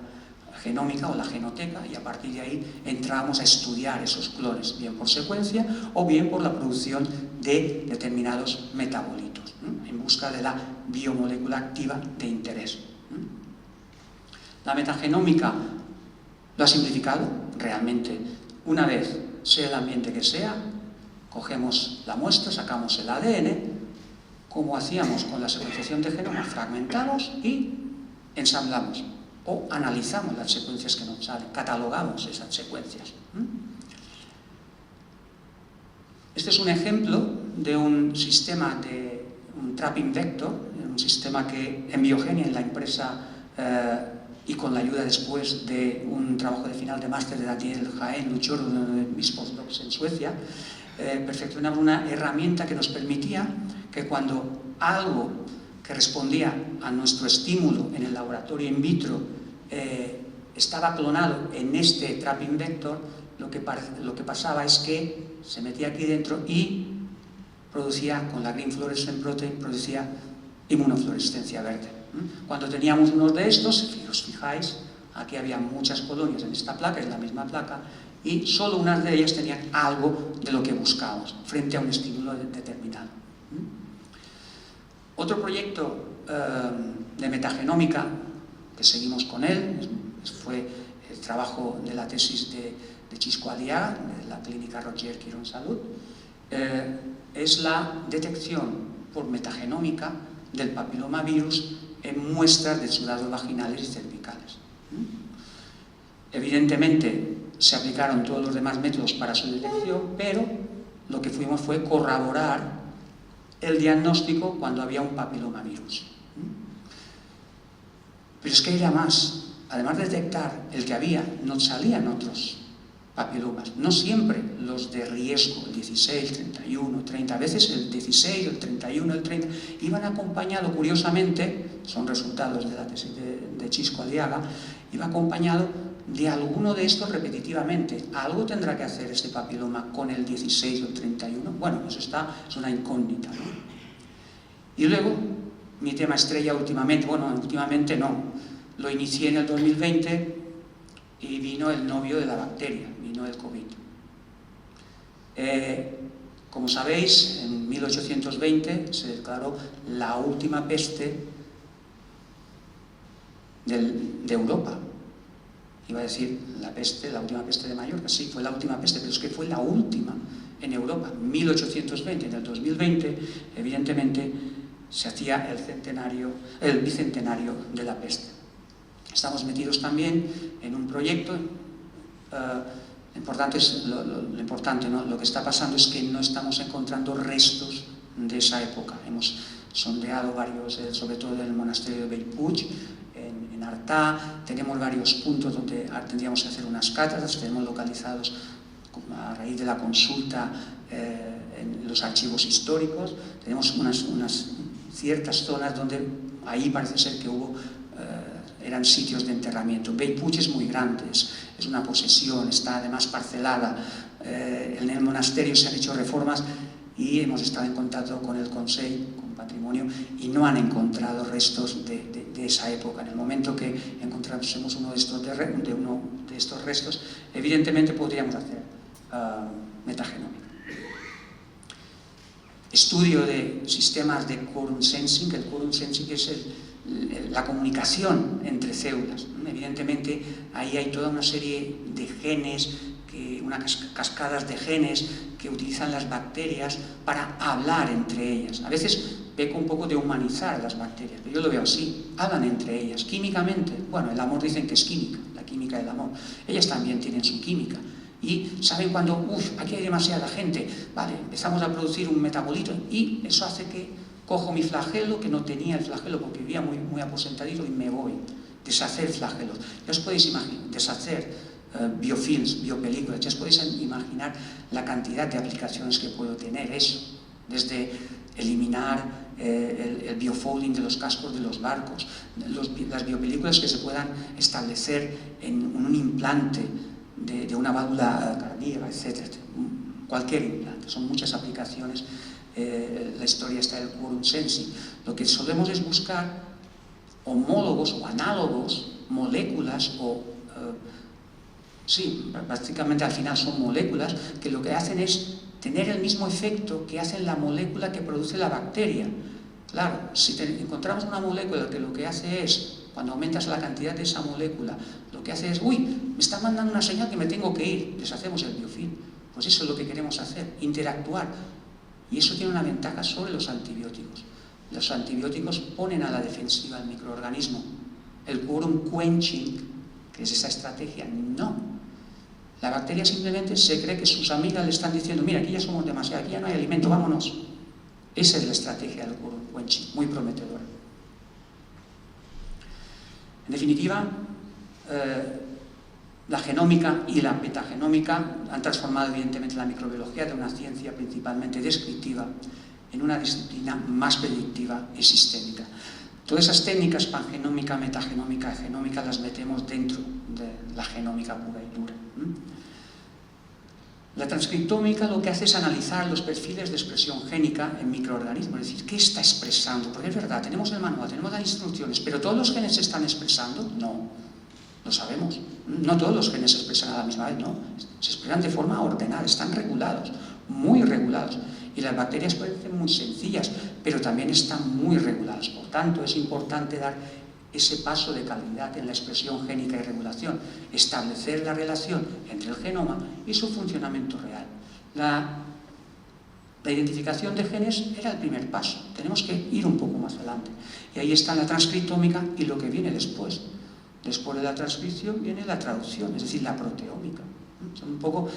genómica o la genoteca, y a partir de ahí entrábamos a estudiar esos clones, bien por secuencia o bien por la producción de determinados metabolitos, en busca de la biomolécula activa de interés. La metagenómica lo ha simplificado realmente. Una vez, sea el ambiente que sea, cogemos la muestra, sacamos el ADN, como hacíamos con la secuenciación de genoma, fragmentamos y ensamblamos o analizamos las secuencias que nos salen, catalogamos esas secuencias. Este es un ejemplo de un sistema de un trapping vector, un sistema que en Biogenia, en la empresa, y con la ayuda después de un trabajo de final de máster de Daniel Jaén Luchor, uno de mis postdocs en Suecia, perfeccionaba una herramienta que nos permitía que cuando algo que respondía a nuestro estímulo en el laboratorio in vitro estaba clonado en este trapping vector, lo que pasaba es que se metía aquí dentro y producía, con la Green Fluorescent Protein, producía inmunofluorescencia verde. Cuando teníamos uno de estos, si os fijáis, aquí había muchas colonias en esta placa, es la misma placa, y solo unas de ellas tenían algo de lo que buscábamos, frente a un estímulo determinado. Otro proyecto de metagenómica, que seguimos con él, fue el trabajo de la tesis de Chisco Aliaga, de la clínica Roger Quirón Salud, es la detección por metagenómica del papilomavirus en muestras de exudados vaginales y cervicales. Evidentemente se aplicaron todos los demás métodos para su detección, pero lo que fuimos fue corroborar el diagnóstico cuando había un papilomavirus. Pero es que era más. Además de detectar el que había, nos salían otros papilomas. No siempre los de riesgo, el 16, 31, 30. A veces el 16, el 31, el 30, iban acompañados, curiosamente, son resultados de la tesis de Chisco Aliaga, iba acompañado de alguno de estos repetitivamente. Algo tendrá que hacer este papiloma con el 16 o el 31. Bueno, eso es una incógnita, ¿no? Y luego, mi tema estrella últimamente, bueno, últimamente no, lo inicié en el 2020 y vino el novio de la bacteria, vino el COVID. Como sabéis, en 1820 se declaró la última peste de Europa. Iba a decir la última peste de Mallorca, sí, fue la última peste, pero es que fue la última en Europa. 1820, en el 2020, evidentemente, se hacía el bicentenario de la peste. Estamos metidos también en un proyecto, lo importante, ¿no? Lo que está pasando es que no estamos encontrando restos de esa época. Hemos sondeado varios, sobre todo del monasterio de Bellpuig, en Artà, tenemos varios puntos donde tendríamos que hacer unas cátedras, tenemos localizados a raíz de la consulta en los archivos históricos, tenemos unas ciertas zonas donde ahí parece ser que eran sitios de enterramiento. Bellpuig es muy grande, es una posesión, está además parcelada. En el monasterio se han hecho reformas y hemos estado en contacto con el Consejo, con Patrimonio, y no han encontrado restos de esa época. En el momento que encontrásemos uno de estos restos, evidentemente podríamos hacer metagenómica. estudio de sistemas de quorum sensing, que el quorum sensing es la comunicación entre células. Evidentemente, ahí hay toda una serie de genes, unas cascadas de genes que utilizan las bacterias para hablar entre ellas. A veces peco un poco de humanizar las bacterias, pero yo lo veo así, hablan entre ellas. Químicamente, bueno, el amor dicen que es química, la química del amor. Ellas también tienen su química. Y saben cuando, aquí hay demasiada gente, vale, empezamos a producir un metabolito y eso hace que cojo mi flagelo, que no tenía el flagelo porque vivía muy aposentadito, y me voy. Deshacer flagelos. Ya os podéis imaginar, deshacer biofilms, biopelículas, ya os podéis imaginar la cantidad de aplicaciones que puedo tener eso. Desde eliminar el biofolding de los cascos de los barcos, las biopelículas que se puedan establecer en un implante de una válvula cardíaca, etc. Cualquier implante, son muchas aplicaciones. La historia está del quorum sensing. Lo que solemos es buscar homólogos o análogos, moléculas sí, básicamente al final son moléculas que lo que hacen es tener el mismo efecto que hace la molécula que produce la bacteria. Claro, si encontramos una molécula que lo que hace es, cuando aumentas la cantidad de esa molécula, lo que hace es, me está mandando una señal que me tengo que ir, deshacemos el biofilm. Pues eso es lo que queremos hacer, interactuar. Y eso tiene una ventaja sobre los antibióticos. Los antibióticos ponen a la defensiva al microorganismo. El quorum quenching, que es esa estrategia, no. La bacteria simplemente se cree que sus amigas le están diciendo, mira, aquí ya somos demasiado, aquí ya no hay alimento, vámonos. Esa es la estrategia del quorum quenching, muy prometedora. En definitiva, la genómica y la metagenómica han transformado evidentemente la microbiología de una ciencia principalmente descriptiva en una disciplina más predictiva y sistémica. Todas esas técnicas, pangenómica, metagenómica, genómica, las metemos dentro de la genómica pura y dura. La transcriptómica lo que hace es analizar los perfiles de expresión génica en microorganismos, es decir, ¿qué está expresando? Porque es verdad, tenemos el manual, tenemos las instrucciones, pero ¿todos los genes se están expresando? No, lo sabemos. No todos los genes se expresan a la misma vez, no. Se expresan de forma ordenada, están regulados, muy regulados. Y las bacterias parecen muy sencillas, pero también están muy reguladas. Por tanto, es importante dar ese paso de calidad en la expresión génica y regulación, establecer la relación entre el genoma y su funcionamiento real. La identificación de genes era el primer paso, tenemos que ir un poco más adelante. Y ahí está la transcriptómica y lo que viene después. Después de la transcripción viene la traducción, es decir, la proteómica.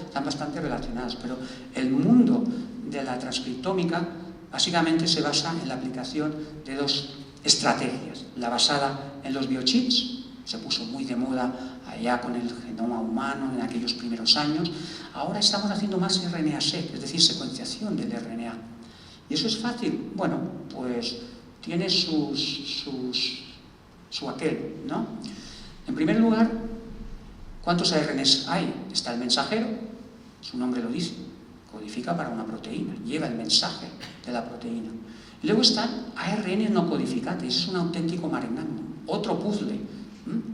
Están bastante relacionadas, pero el mundo de la transcriptómica básicamente se basa en la aplicación de dos estrategias. La basada en los biochips, se puso muy de moda allá con el genoma humano en aquellos primeros años. Ahora estamos haciendo más RNA-seq, es decir, secuenciación del RNA. ¿Y eso es fácil? Bueno, pues tiene su aquel, ¿no? En primer lugar, ¿cuántos ARNs hay? Está el mensajero, su nombre lo dice, codifica para una proteína, lleva el mensaje de la proteína. Y luego están ARN no codificantes, es un auténtico mare magnum, otro puzzle,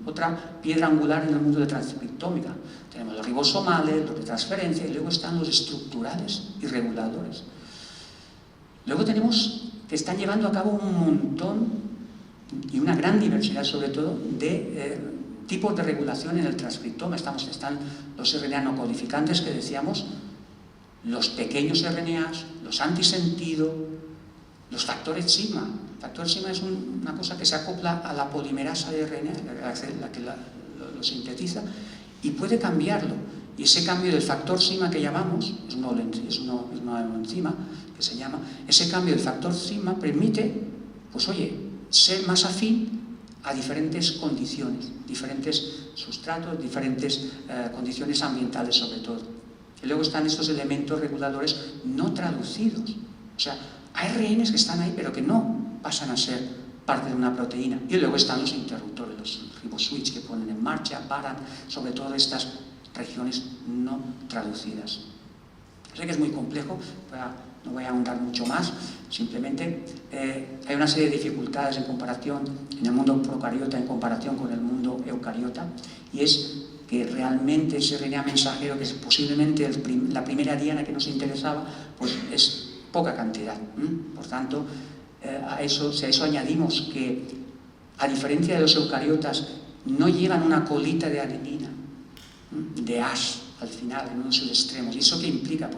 otra piedra angular en el mundo de transcriptómica. Tenemos los ribosomales, los de transferencia, y luego están los estructurales y reguladores. Luego tenemos que están llevando a cabo un montón y una gran diversidad, sobre todo, de tipos de regulación en el transcriptoma. Están los RNA no codificantes que decíamos, los pequeños RNAs, los antisentido, los factores sigma. El factor sigma es una cosa que se acopla a la polimerasa de RNA, la que lo sintetiza, y puede cambiarlo. Y ese cambio del factor sigma que llamamos, es una enzima que se llama, ese cambio del factor sigma permite, pues oye, ser más afín a diferentes condiciones, diferentes sustratos, diferentes condiciones ambientales sobre todo. Y luego están estos elementos reguladores no traducidos. O sea, hay ARNs que están ahí pero que no pasan a ser parte de una proteína. Y luego están los interruptores, los riboswitch que ponen en marcha, paran, sobre todo estas regiones no traducidas. Sé que es muy complejo, no voy a ahondar mucho más, simplemente hay una serie de dificultades en comparación en el mundo procariota en comparación con el mundo eucariota, y es que realmente ese RNA mensajero, que es posiblemente la primera diana que nos interesaba, pues es poca cantidad. Por tanto, si a eso añadimos que, a diferencia de los eucariotas, no llevan una colita de adenina, de as al final, en uno de sus extremos. ¿Y eso qué implica?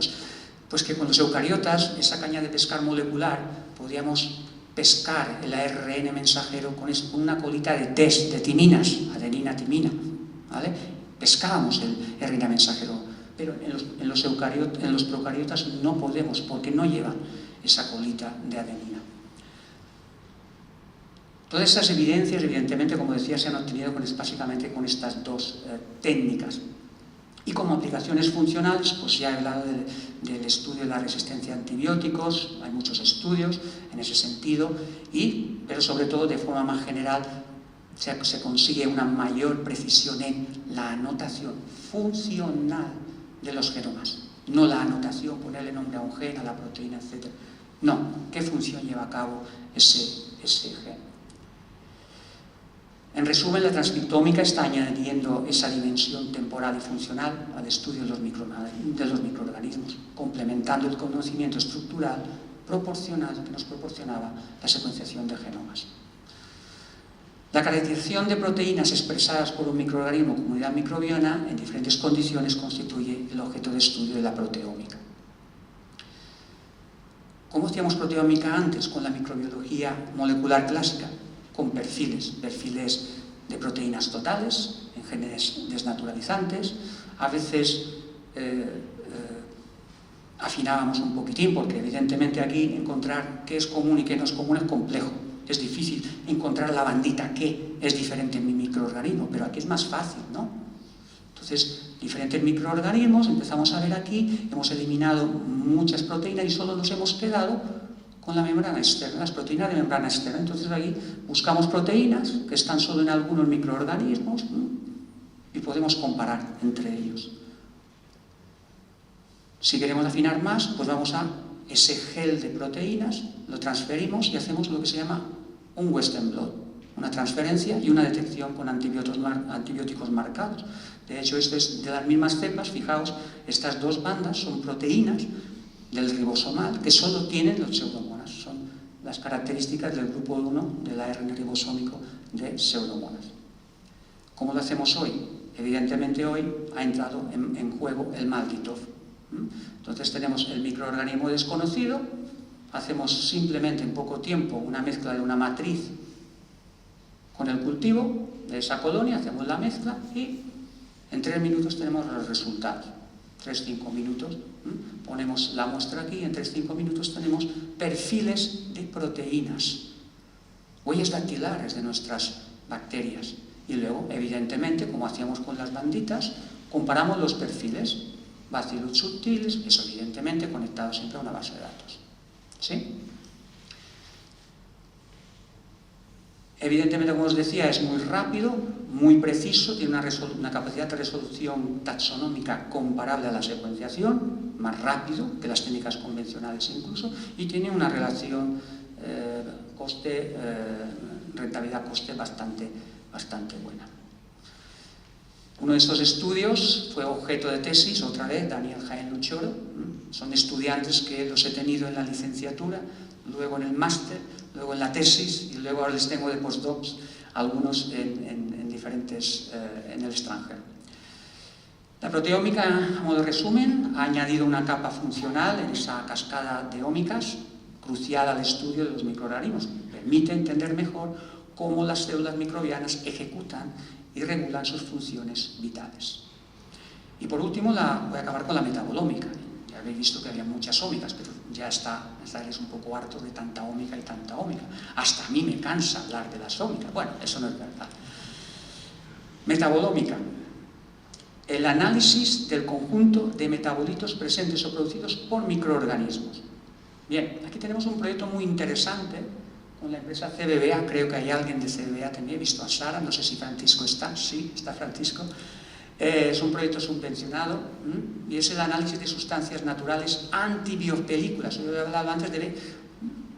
Pues que con los eucariotas, esa caña de pescar molecular, podríamos pescar el ARN mensajero con una colita de TES, de timinas, adenina, timina, ¿vale? Pescábamos el RNA mensajero, pero en los procariotas no podemos, porque no llevan esa colita de adenina. Todas estas evidencias, evidentemente, como decía, se han obtenido básicamente con estas dos técnicas. Y como aplicaciones funcionales, pues ya he hablado del estudio de la resistencia a antibióticos, hay muchos estudios en ese sentido, pero sobre todo de forma más general se consigue una mayor precisión en la anotación funcional de los genomas. No la anotación, ponerle nombre a un gen, a la proteína, etc. No, ¿qué función lleva a cabo ese gen? En resumen, la transcriptómica está añadiendo esa dimensión temporal y funcional al estudio de los microorganismos, complementando el conocimiento estructural proporcional que nos proporcionaba la secuenciación de genomas. La caracterización de proteínas expresadas por un microorganismo o comunidad microbiana en diferentes condiciones constituye el objeto de estudio de la proteómica. ¿Cómo hacíamos proteómica antes? Con la microbiología molecular clásica, con perfiles de proteínas totales, en genes desnaturalizantes. A veces afinábamos un poquitín, porque evidentemente aquí encontrar qué es común y qué no es común es complejo. Es difícil encontrar la bandita que es diferente en mi microorganismo, pero aquí es más fácil, ¿no? Entonces, diferentes microorganismos, empezamos a ver aquí, hemos eliminado muchas proteínas y solo nos hemos quedado con la membrana externa, las proteínas de membrana externa. Entonces aquí buscamos proteínas que están solo en algunos microorganismos, ¿no? Y podemos comparar entre ellos. Si queremos afinar más, pues vamos a ese gel de proteínas, lo transferimos y hacemos lo que se llama un Western blot, una transferencia y una detección con antibióticos marcados. De hecho, esto es de las mismas cepas. Fijaos, estas dos bandas son proteínas del ribosomal que solo tienen los pseudomonas. Son las características del grupo 1 del ARN ribosómico de pseudomonas. ¿Cómo lo hacemos hoy? Evidentemente hoy ha entrado en juego el Maltitov. Entonces tenemos el microorganismo desconocido, hacemos simplemente en poco tiempo una mezcla de una matriz con el cultivo de esa colonia, hacemos la mezcla y en 3 minutos tenemos los resultados. 3-5 minutos, ponemos la muestra aquí y en 3-5 minutos tenemos perfiles de proteínas, huellas dactilares de nuestras bacterias. Y luego, evidentemente, como hacíamos con las banditas, comparamos los perfiles, Bacillus subtilis, eso evidentemente conectado siempre a una base de datos. ¿Sí? Evidentemente, como os decía, es muy rápido, muy preciso, tiene una capacidad de resolución taxonómica comparable a la secuenciación, más rápido que las técnicas convencionales incluso, y tiene una relación rentabilidad-coste bastante buena. Uno de estos estudios fue objeto de tesis, otra vez, Daniel Jaén Luchoro. Son estudiantes que los he tenido en la licenciatura, luego en el máster, luego en la tesis, y luego ahora les tengo de postdocs, algunos en el extranjero. La proteómica, a modo de resumen, ha añadido una capa funcional en esa cascada de ómicas, crucial al estudio de los microorganismos. Permite entender mejor cómo las células microbianas ejecutan y regulan sus funciones vitales. Y por último, voy a acabar con la metabolómica. Ya habéis visto que había muchas ómicas, pero ya estaréis un poco hartos de tanta ómica y tanta ómica. Hasta a mí me cansa hablar de las ómicas. Bueno, eso no es verdad. Metabolómica. El análisis del conjunto de metabolitos presentes o producidos por microorganismos. Bien, aquí tenemos un proyecto muy interesante con la empresa CBBA, creo que hay alguien de CBBA también, he visto a Sara, no sé si Francisco está, sí, está Francisco. Es un proyecto subvencionado y es el análisis de sustancias naturales antibiopelículas. Yo he hablado antes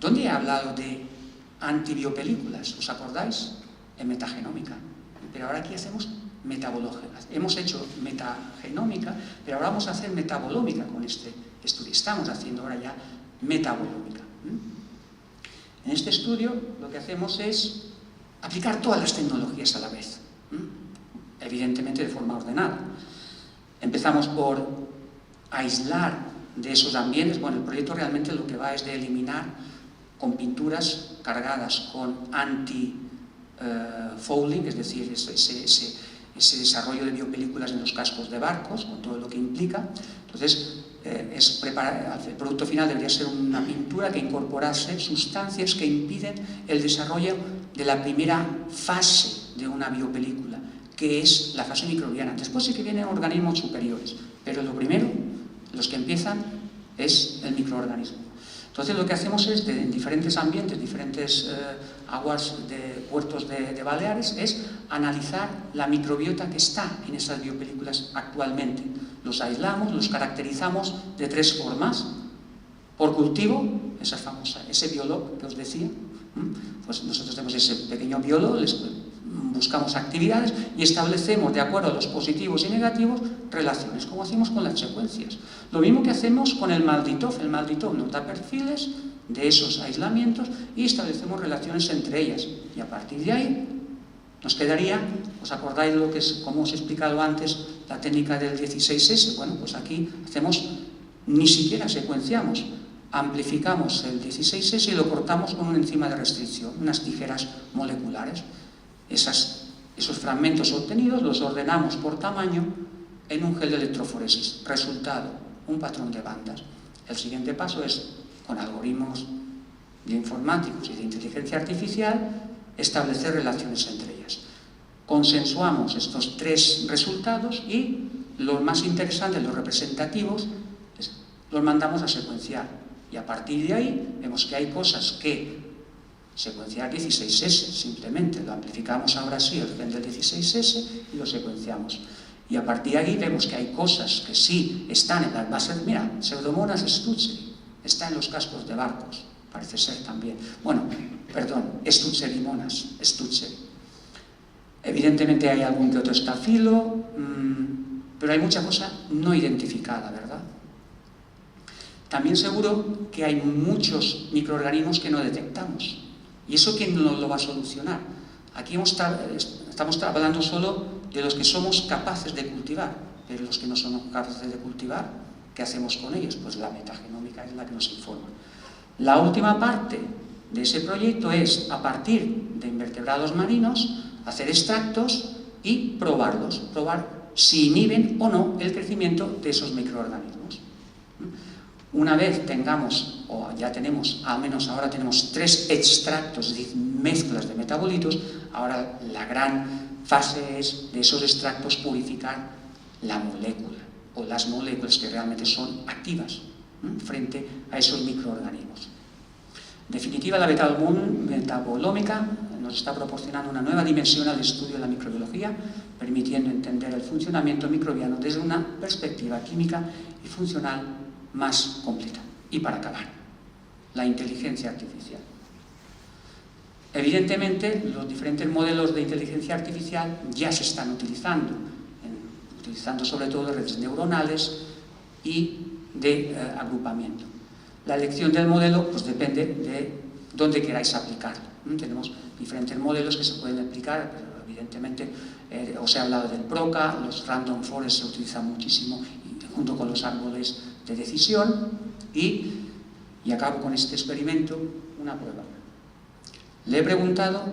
¿dónde he hablado de antibiopelículas? ¿Os acordáis? En metagenómica. Pero ahora aquí hacemos metabológica. Hemos hecho metagenómica, pero ahora vamos a hacer metabolómica con este estudio. Estamos haciendo ahora ya metabolómica. En este estudio lo que hacemos es aplicar todas las tecnologías a la vez, evidentemente de forma ordenada. Empezamos por aislar de esos ambientes. Bueno, el proyecto realmente lo que va es de eliminar con pinturas cargadas con anti-fouling, es decir, ese desarrollo de biopelículas en los cascos de barcos, con todo lo que implica. Entonces, el producto final debería ser una pintura que incorporase sustancias que impiden el desarrollo de la primera fase de una biopelícula, que es la fase microbiana. Después sí que vienen organismos superiores, pero lo primero, los que empiezan, es el microorganismo. Entonces lo que hacemos es, en diferentes ambientes, diferentes aguas de puertos de Baleares, es analizar la microbiota que está en esas biopelículas actualmente. Los aislamos, los caracterizamos de 3 formas. Por cultivo, ese biólogo que os decía, pues nosotros tenemos ese pequeño biólogo, les buscamos actividades y establecemos, de acuerdo a los positivos y negativos, relaciones, como hacemos con las secuencias. Lo mismo que hacemos con el Malditov. El Malditov nos da perfiles de esos aislamientos y establecemos relaciones entre ellas. Y a partir de ahí nos quedaría, ¿os acordáis de lo que es, como os he explicado antes, la técnica del 16S? Bueno, pues aquí ni siquiera secuenciamos, amplificamos el 16S y lo cortamos con una enzima de restricción, unas tijeras moleculares. Esos fragmentos obtenidos los ordenamos por tamaño en un gel de electroforesis. Resultado, un patrón de bandas. El siguiente paso es, con algoritmos bioinformáticos y de inteligencia artificial, establecer relaciones entre ellas. Consensuamos estos 3 resultados y los más interesantes, los representativos, los mandamos a secuenciar. Y a partir de ahí vemos que hay cosas que secuenciar 16S, simplemente lo amplificamos ahora sí, el gen del 16S, y lo secuenciamos. Y a partir de ahí vemos que hay cosas que sí están en las bases. Mira, Pseudomonas stutzeri, está en los cascos de barcos, parece ser también. Bueno, perdón, Stutzerimonas, stutzeri. Evidentemente hay algún que otro estafilo, pero hay mucha cosa no identificada, ¿verdad? También seguro que hay muchos microorganismos que no detectamos. ¿Y eso quién nos lo va a solucionar? Aquí estamos hablando solo de los que somos capaces de cultivar, pero los que no somos capaces de cultivar, ¿qué hacemos con ellos? Pues la metagenómica es la que nos informa. La última parte de ese proyecto es, a partir de invertebrados marinos, hacer extractos y probar si inhiben o no el crecimiento de esos microorganismos. Una vez tengamos, o ya tenemos, al menos ahora tenemos 3 extractos, es decir, mezclas de metabolitos, ahora la gran fase es de esos extractos purificar la molécula, o las moléculas que realmente son activas frente a esos microorganismos. En definitiva, la metabolómica nos está proporcionando una nueva dimensión al estudio de la microbiología, permitiendo entender el funcionamiento microbiano desde una perspectiva química y funcional más completa. Y para acabar, la inteligencia artificial. Evidentemente, los diferentes modelos de inteligencia artificial ya se están utilizando sobre todo redes neuronales y de agrupamiento. La elección del modelo pues depende de dónde queráis aplicarlo. Tenemos diferentes modelos que se pueden aplicar, pero evidentemente os he hablado del PROCA, los Random Forest se utilizan muchísimo junto con los árboles de decisión y acabo con este experimento, una prueba. Le he preguntado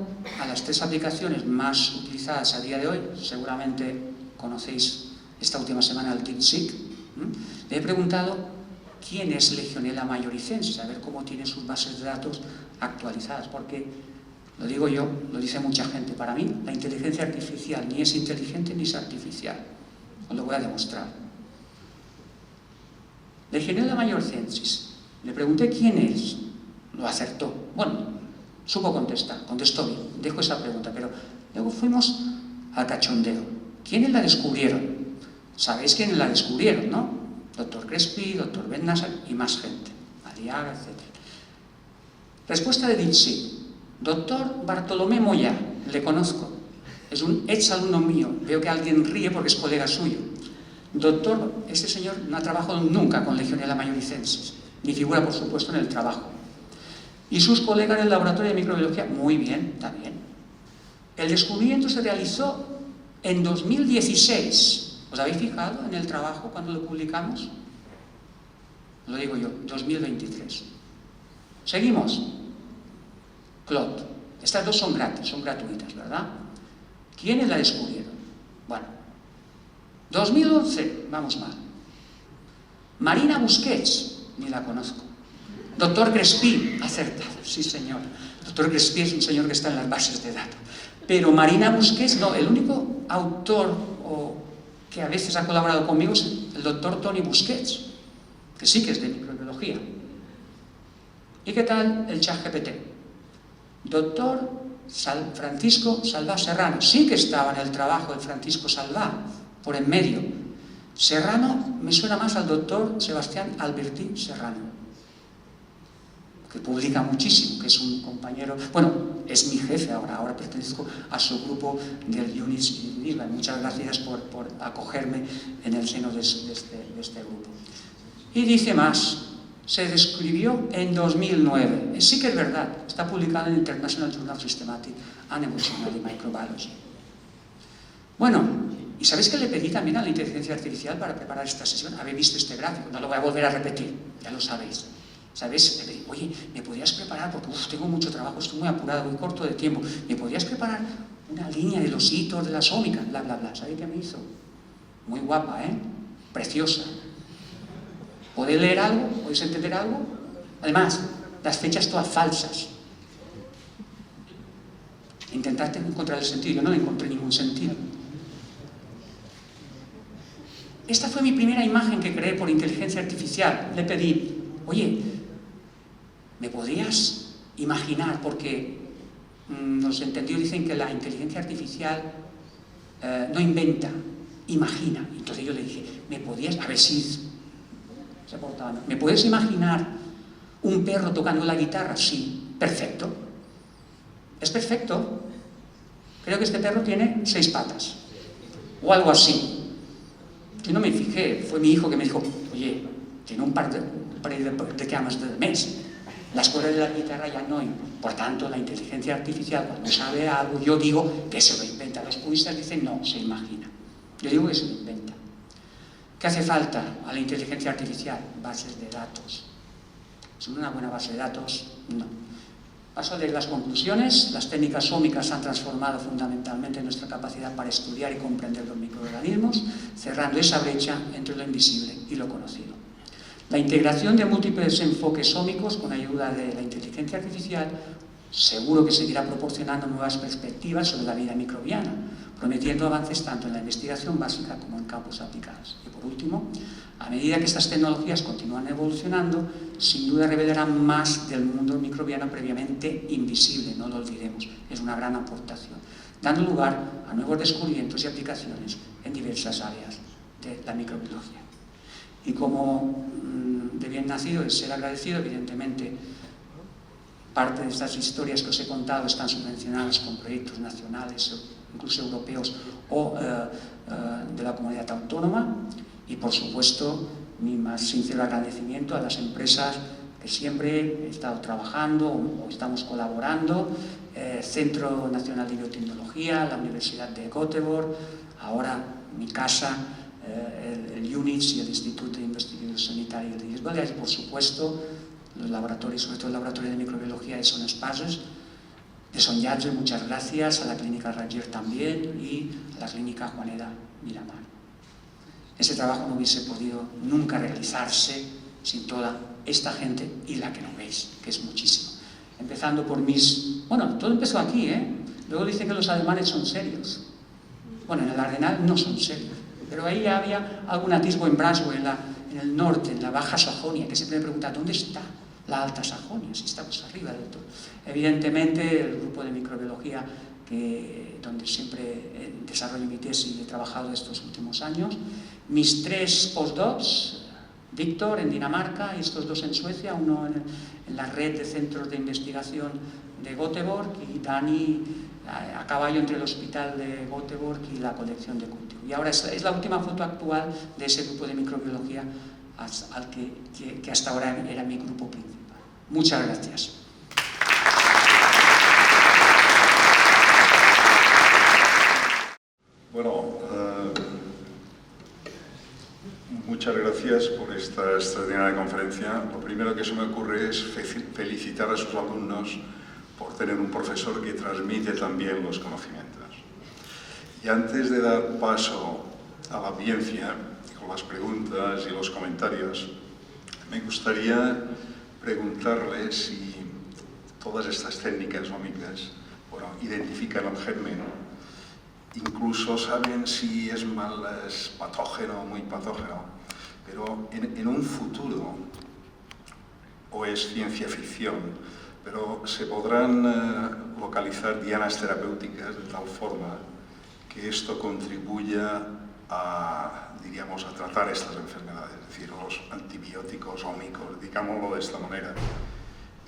a las 3 aplicaciones más utilizadas a día de hoy, seguramente conocéis esta última semana el DeepSeek, le he preguntado quién es Legionella majoricensis, a ver cómo tiene sus bases de datos actualizadas, porque, lo digo yo, lo dice mucha gente, para mí la inteligencia artificial ni es inteligente ni es artificial, os lo voy a demostrar. Legionella majoricensis, le pregunté quién es, lo acertó, bueno, supo contestar, contestó bien, dejo esa pregunta, pero luego fuimos al cachondeo. ¿Quiénes la descubrieron? Sabéis quiénes la descubrieron, ¿no? Dr. Crespi, Dr. Ben Nasser y más gente, Aliaga, etc. Respuesta de DeepSeek. Dr. Bartolomé Moya, le conozco, es un ex alumno mío, veo que alguien ríe porque es colega suyo. Doctor, este señor no ha trabajado nunca con Legionella majoricensis, ni figura, por supuesto, en el trabajo. Y sus colegas del laboratorio de microbiología, muy bien, también. El descubrimiento se realizó en 2016. ¿Os habéis fijado en el trabajo cuando lo publicamos? Lo digo yo, 2023. Seguimos. Clot. Estas dos son gratis, son gratuitas, ¿verdad? ¿Quiénes la descubrieron? Bueno, 2011, vamos mal. Marina Busquets, ni la conozco. Doctor Crespi, acertado, sí señor. Doctor Crespi es un señor que está en las bases de datos. Pero Marina Busquets, no, el único autor que a veces ha colaborado conmigo es el doctor Tony Busquets, que sí que es de microbiología. ¿Y qué tal el ChatGPT? Doctor Francisco Salvá Serrano, sí que estaba en el trabajo de Francisco Salvá, por en medio. Serrano me suena más al doctor Sebastián Albertín Serrano, que publica muchísimo, que es un compañero, bueno, es mi jefe ahora pertenezco a su grupo del UNIS Lisbon. Muchas gracias por acogerme en el seno de este grupo. Y dice más, se describió en 2009, sí que es verdad, está publicado en International Journal of Systematic and Evolutionary Microbiology. Bueno, ¿y sabéis que le pedí también a la inteligencia artificial para preparar esta sesión? Habéis visto este gráfico, no lo voy a volver a repetir, ya lo sabéis. ¿Sabéis? Le pedí, oye, ¿me podrías preparar? Porque tengo mucho trabajo, estoy muy apurado, muy corto de tiempo. ¿Me podrías preparar una línea de los hitos de las ómicas? Bla, bla, bla. ¿Sabéis qué me hizo? Muy guapa, ¿eh? Preciosa. ¿Podéis leer algo? ¿Podéis entender algo? Además, las fechas todas falsas. Intentaste encontrar el sentido, yo no encontré ningún sentido. Esta fue mi primera imagen que creé por inteligencia artificial. Le pedí, oye, ¿me podrías imaginar? Porque los entendidos dicen que la inteligencia artificial no inventa, imagina. Entonces yo le dije, ¿me podrías, a ver si se portaba, ¿me puedes imaginar un perro tocando la guitarra? Sí, perfecto. Es perfecto. Creo que este perro tiene 6 patas, o algo así. Yo no me fijé, fue mi hijo que me dijo, oye, tiene un par de camas de mes. Las cuerdas de la guitarra ya no hay. Por tanto, la inteligencia artificial, cuando sabe algo, yo digo que se lo inventa. Los puristas dicen, no, se imagina. Yo digo que se lo inventa. ¿Qué hace falta a la inteligencia artificial? Bases de datos. ¿Son una buena base de datos? No. Paso de las conclusiones. Las técnicas ómicas han transformado fundamentalmente nuestra capacidad para estudiar y comprender los microorganismos, cerrando esa brecha entre lo invisible y lo conocido. La integración de múltiples enfoques ómicos con ayuda de la inteligencia artificial seguro que seguirá proporcionando nuevas perspectivas sobre la vida microbiana, prometiendo avances tanto en la investigación básica como en campos aplicados. Y por último, a medida que estas tecnologías continúan evolucionando, sin duda revelarán más del mundo microbiano previamente invisible, no lo olvidemos, es una gran aportación, dando lugar a nuevos descubrimientos y aplicaciones en diversas áreas de la microbiología. Y como de bien nacido es ser agradecido, evidentemente, parte de estas historias que os he contado están subvencionadas con proyectos nacionales, incluso europeos o de la comunidad autónoma. Y, por supuesto, mi más sincero agradecimiento a las empresas que siempre he estado trabajando o estamos colaborando, Centro Nacional de Biotecnología, la Universidad de Göteborg, ahora mi casa, el UNIS y el Instituto de Investigación Sanitaria de Lisboa, y por supuesto los laboratorios, sobre todo el laboratorio de microbiología de Son Espases, de Son Lladre, muchas gracias, a la clínica Ranger también y a la clínica Juaneda Miramar. Ese trabajo no hubiese podido nunca realizarse sin toda esta gente y la que no veis, que es muchísimo. Empezando por mis... Bueno, todo empezó aquí, ¿eh? Luego dicen que los alemanes son serios. Bueno, en el Arenal no son serios, pero ahí había algún atisbo en Braunschweig, en el norte, en la Baja Sajonia, que siempre me pregunta, ¿dónde está la Alta Sajonia? Si estamos arriba del todo. Evidentemente, el grupo de microbiología, donde siempre desarrollo mi tesis y he trabajado estos últimos años, mis 3 postdocs, Víctor en Dinamarca y estos 2 en Suecia, uno en la red de centros de investigación de Göteborg y Dani a caballo entre el hospital de Göteborg y la colección de cultivo. Y ahora es la última foto actual de ese grupo de microbiología al que hasta ahora era mi grupo principal. Muchas gracias. Bueno, muchas gracias por esta extraordinaria conferencia. Lo primero que se me ocurre es felicitar a sus alumnos por tener un profesor que transmite también los conocimientos. Y antes de dar paso a la audiencia, con las preguntas y los comentarios, me gustaría preguntarles si todas estas técnicas ómicas, bueno, identifican el germen, incluso saben si es patógeno o muy patógeno, pero en un futuro, o es ciencia ficción, pero se podrán localizar dianas terapéuticas de tal forma que esto contribuya a, diríamos, a tratar estas enfermedades, es decir, los antibióticos ómicos, digámoslo de esta manera,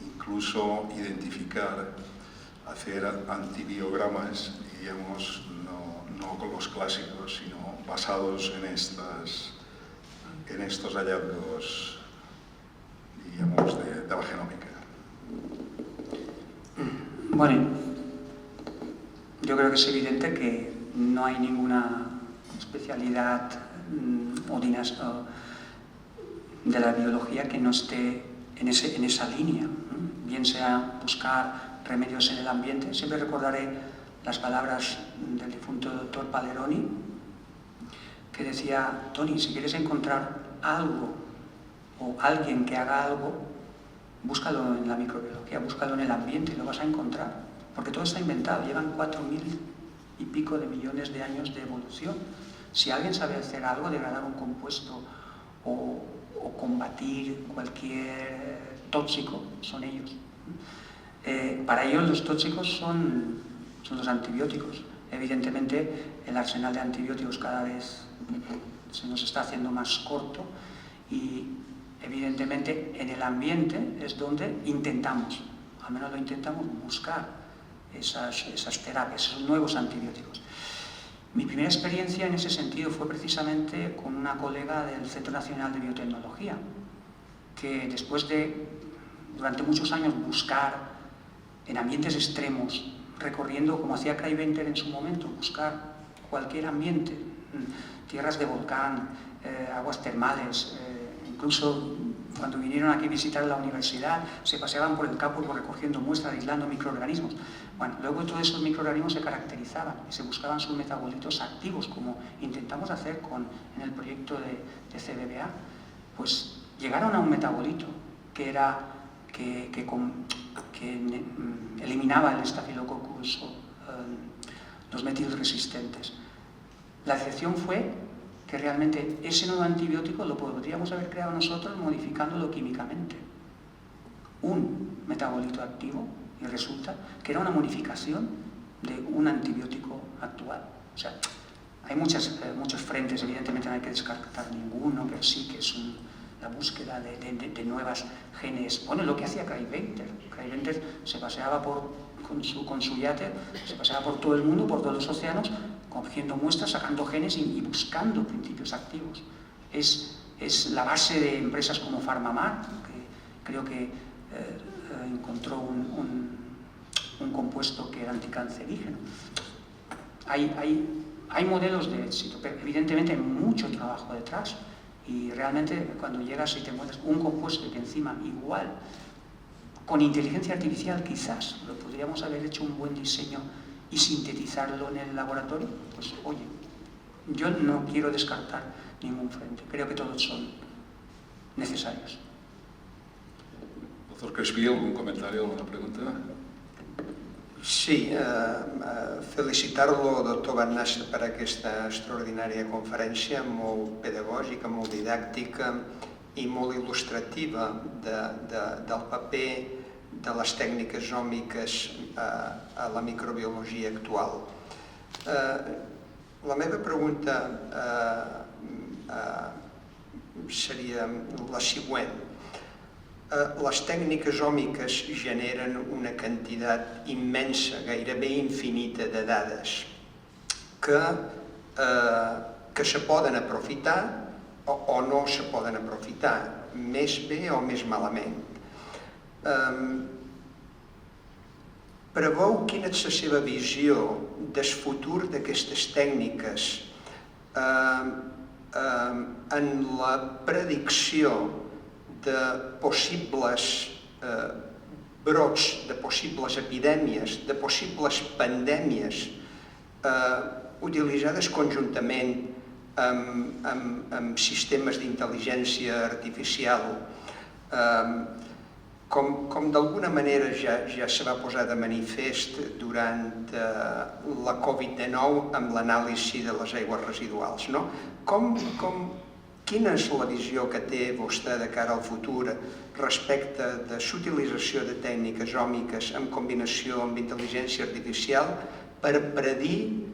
incluso identificar, hacer antibiogramas, diríamos, no con los clásicos, sino basados en estos hallazgos, diríamos, de la genómica. Bueno, yo creo que es evidente que no hay ninguna especialidad de la biología que no esté en esa línea, bien sea buscar remedios en el ambiente. Siempre recordaré las palabras del difunto doctor Paleroni, que decía: Tony, si quieres encontrar algo o alguien que haga algo, búscalo en la microbiología, búscalo en el ambiente y lo vas a encontrar, porque todo está inventado, llevan 4.000 y pico de millones de años de evolución. Si alguien sabe hacer algo, degradar un compuesto o combatir cualquier tóxico, son ellos. Para ellos los tóxicos son los antibióticos. Evidentemente el arsenal de antibióticos cada vez se nos está haciendo más corto y evidentemente en el ambiente es donde intentamos, al menos lo intentamos, buscar esas terapias, esos nuevos antibióticos. Mi primera experiencia en ese sentido fue precisamente con una colega del Centro Nacional de Biotecnología, que después de, durante muchos años, buscar en ambientes extremos, recorriendo, como hacía Craig Venter en su momento, buscar cualquier ambiente, tierras de volcán, aguas termales, incluso cuando vinieron aquí a visitar la universidad, se paseaban por el campo recogiendo muestras, aislando microorganismos. Bueno, luego todos esos microorganismos se caracterizaban y se buscaban sus metabolitos activos, como intentamos hacer en el proyecto de CBBA. Pues llegaron a un metabolito que eliminaba el Staphylococcus, los metilresistentes. La excepción fue que realmente ese nuevo antibiótico lo podríamos haber creado nosotros modificándolo químicamente. Un metabolito activo, y resulta que era una modificación de un antibiótico actual. O sea, hay muchos frentes, evidentemente no hay que descartar ninguno, pero sí que es la búsqueda de nuevas genes. Bueno, lo que hacía Craig Venter. Craig Venter se paseaba con su yate, se paseaba por todo el mundo, por todos los océanos, cogiendo muestras, sacando genes y buscando principios activos. Es la base de empresas como PharmaMar, que creo que encontró un compuesto que era anticancerígeno. Hay modelos de éxito, pero evidentemente hay mucho trabajo detrás. Y realmente cuando llegas y te encuentras un compuesto que encima igual, con inteligencia artificial quizás, lo podríamos haber hecho un buen diseño y sintetizarlo en el laboratorio, pues oye, yo no quiero descartar ningún frente, creo que todos son necesarios. Doctor Crespí, ¿algún comentario, alguna pregunta? Sí, felicitar-lo, doctor Van Nasser, per aquesta extraordinària conferència, molt pedagògica, molt didàctica i molt il·lustrativa del paper de les tècniques òmiques a la microbiologia actual. La meva pregunta seria la següent. Les tècniques òmiques generen una quantitat immensa, gairebé infinita de dades que se poden aprofitar o no se poden aprofitar, més bé o més malament. Preveu quina és la seva visió del futur d'aquestes tècniques en la predicció de possibles brots, de possibles epidèmies, de possibles pandèmies utilitzades conjuntament amb sistemes d'intel·ligència artificial, com d'alguna manera ja se va posar de manifest durant la Covid-19 amb l'anàlisi de les aigües residuals. Quina és la visió que té vostè de cara al futur respecte de l'utilització de tècniques òmiques en combinació amb intel·ligència artificial per predir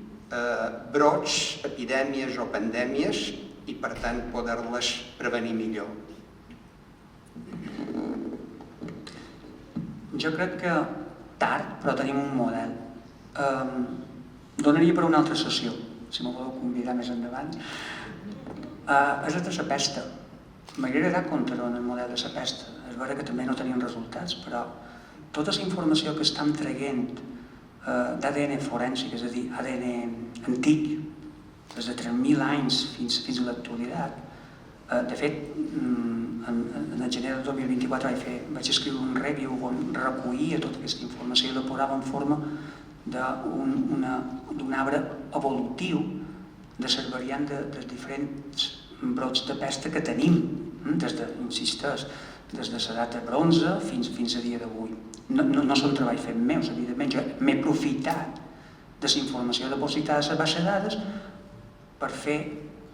brots, epidèmies o pandèmies i, per tant, poder-les prevenir millor? Jo crec que tard, però tenim un model. Donaria per una altra sessió, si m'ho voleu convidar més endavant. És el de la pesta. M'agradarà comptar en el model de la pesta. És vera que també no tenien resultats, però tota la informació que estem traient d'ADN forènsic, és a dir, ADN antic, des de 3.000 anys fins a l'actualitat. De fet, en el gener del 2024 vaig escriure un review on recollia tota aquesta informació i la posava en forma d'un arbre evolutiu de les variants dels diferents brots de pesta que tenim, insisteix, des de l'edat de bronze fins a dia d'avui. No són treballs fets meus, evidentment. Jo m'he aprofitat de la informació depositada a la base de dades per fer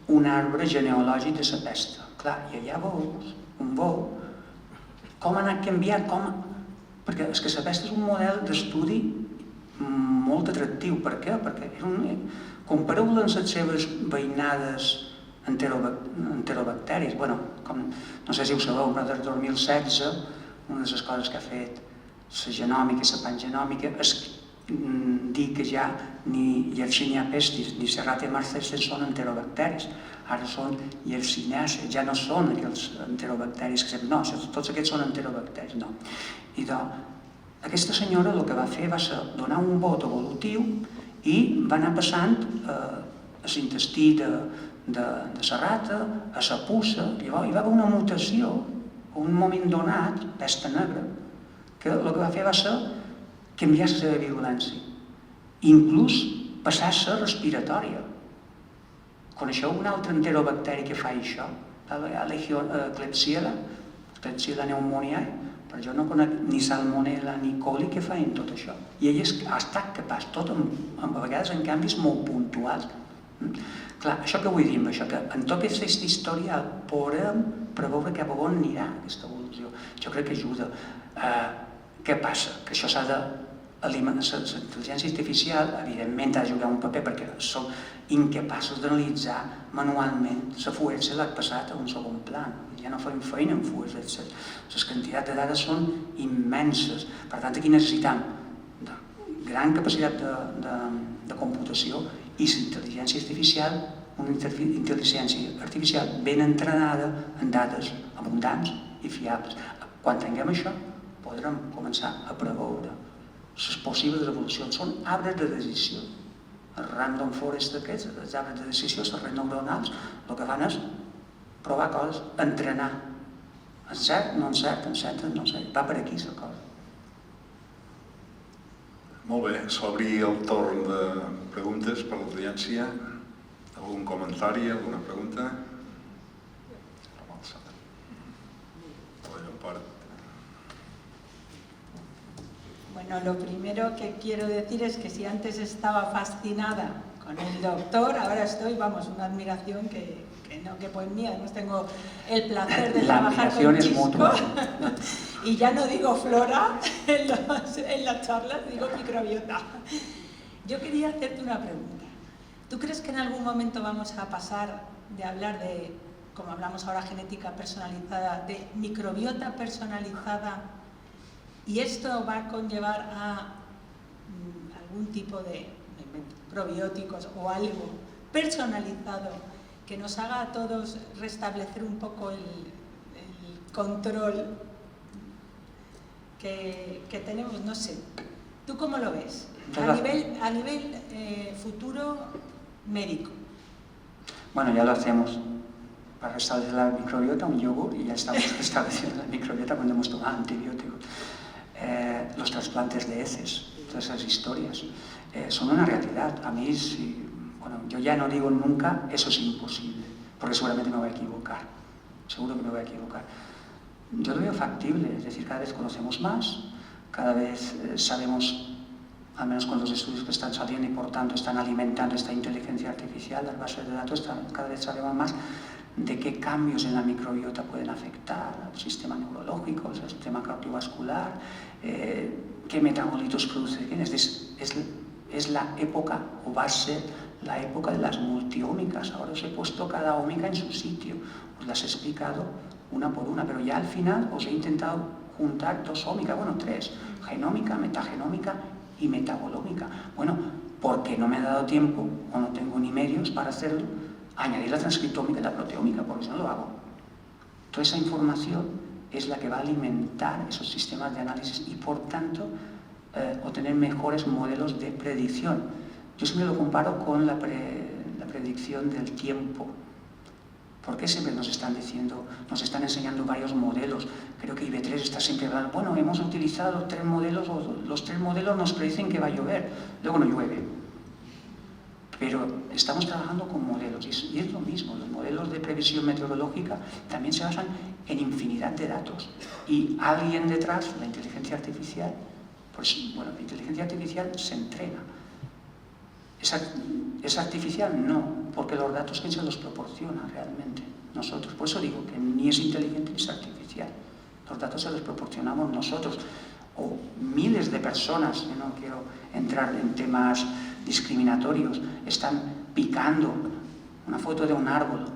un arbre genealògic de la pesta. Clar, i allà veus, com ha anat canviant, perquè és que la pesta és un model d'estudi molt atractiu. Per què? Perquè compareu-la amb les seves veïnades enterobacteris. No sé si ho sabeu, però des del 2016 una de les coses que ha fet la genòmica i la pangenòmica és dir que ja ni Yersinia pestis ni Serratia marcescens són enterobacteris. Ara són Yersineaceae, ja no són aquells enterobacteris que no, tots aquests són enterobacteris, no. I aquesta senyora el que va fer va ser donar un vot evolutiu i va anar passant a l'intestí de la rata, a la puça, llavors hi va haver una mutació, a un moment donat, pesta negra, que el que va fer va ser canviar la seva virulència, inclús passar a ser respiratòria. Coneixeu un altre enterobacteri que fa això? Klebsiella pneumoniae, però jo no conec ni Salmonella ni coli que feien tot això. I ell ha estat capaç, tot a vegades en canvis molt puntuals. Clar, això que vull dir amb això, que en tot aquest historial podem preveure cap a on anirà aquesta evolució. Jo crec que ajuda. Què passa? Que això s'ha d'alimentar. La intel·ligència artificial, evidentment, ha de jugar un paper perquè som incapaços d'analitzar manualment la fuerza l'ha passat a un segon plan. Ja no fem feina amb fuerza. Les quantitats de dades són immenses. Per tant, aquí necessitem gran capacitat de computació i la intel·ligència artificial, una intel·ligència artificial ben entrenada en dades abundants i fiables. Quan tinguem això, podrem començar a preveure les possibles evolucions. Són arbres de decisió. Els random forest aquests, els arbres de decisió, les redes neuronals, el que fan és provar coses, entrenar. Encert, no encert, encert, no encert. Va per aquí la cosa. Molt bé, s'obri el torn de preguntes per l'audiència. Algun comentari, alguna pregunta? Bueno, lo primero que quiero decir es que si antes estaba fascinada con el doctor, ahora estoy, una admiración que pues mía, además tengo el placer de trabajar con Chisco y ya no digo flora en las charlas, digo microbiota. Yo quería hacerte una pregunta. ¿Tú crees que en algún momento vamos a pasar de hablar de, como hablamos ahora, genética personalizada, de microbiota personalizada? Y esto va a conllevar a algún tipo de probióticos o algo personalizado que nos haga a todos restablecer un poco el control que tenemos, no sé. ¿Tú cómo lo ves? A nivel futuro médico. Bueno, ya lo hacemos. Para restablecer la microbiota, un yogur, y ya estamos restableciendo la microbiota cuando hemos tomado antibióticos. Los trasplantes de heces, todas esas historias, son una realidad. A mí, yo ya no digo nunca, eso es imposible, porque seguramente me voy a equivocar. Seguro que me voy a equivocar. Yo lo veo factible, es decir, cada vez conocemos más, cada vez sabemos, al menos con los estudios que están saliendo y por tanto están alimentando esta inteligencia artificial, las bases de datos, cada vez sabemos más de qué cambios en la microbiota pueden afectar al sistema neurológico, al sistema cardiovascular, qué metabolitos produce. Es la época, o va a ser la época de las multiómicas. Ahora os he puesto cada ómica en su sitio, os las he explicado una por una, pero ya al final os he intentado juntar 2 ómicas, bueno, 3, genómica, metagenómica y metabolómica. Bueno, porque no me ha dado tiempo, o no tengo ni medios para hacerlo, añadir la transcriptómica y la proteómica, porque si no lo hago. Toda esa información es la que va a alimentar esos sistemas de análisis y, por tanto, obtener mejores modelos de predicción. Yo siempre lo comparo con la predicción del tiempo. ¿Por qué siempre nos están enseñando varios modelos? Creo que IB3 está siempre hablando, bueno, hemos utilizado 3 modelos, los 3 modelos nos predicen que va a llover, luego no llueve. Pero estamos trabajando con modelos y es lo mismo, los modelos de previsión meteorológica también se basan en infinidad de datos y alguien detrás, la inteligencia artificial, pues bueno, la inteligencia artificial se entrena. ¿Es artificial? No, porque los datos quién se los proporciona realmente, nosotros. Por eso digo que ni es inteligente ni es artificial. Los datos se los proporcionamos nosotros o miles de personas, yo no quiero entrar en temas discriminatorios, están picando una foto de un árbol,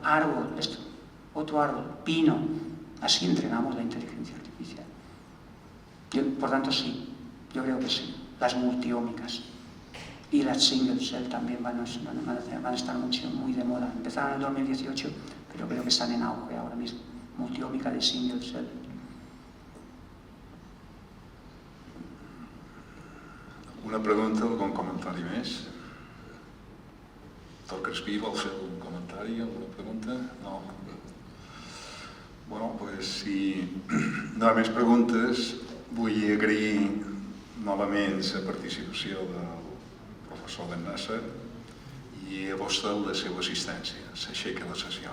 otro árbol, pino. Así entrenamos la inteligencia artificial. Por tanto, sí, yo creo que sí. Las multiómicas y las single cell también van a estar muy de moda. Empezaron en el 2018, pero creo que están en auge ahora mismo. Multiómica de single cell. Una pregunta o algun comentari més? Doctor Crespí, vol fer algun comentari, alguna pregunta? No? Bueno, doncs si no hi ha més preguntes, vull agrair novament la participació del professor Ben Nasser i a vostè la seva assistència. S'aixeca la sessió.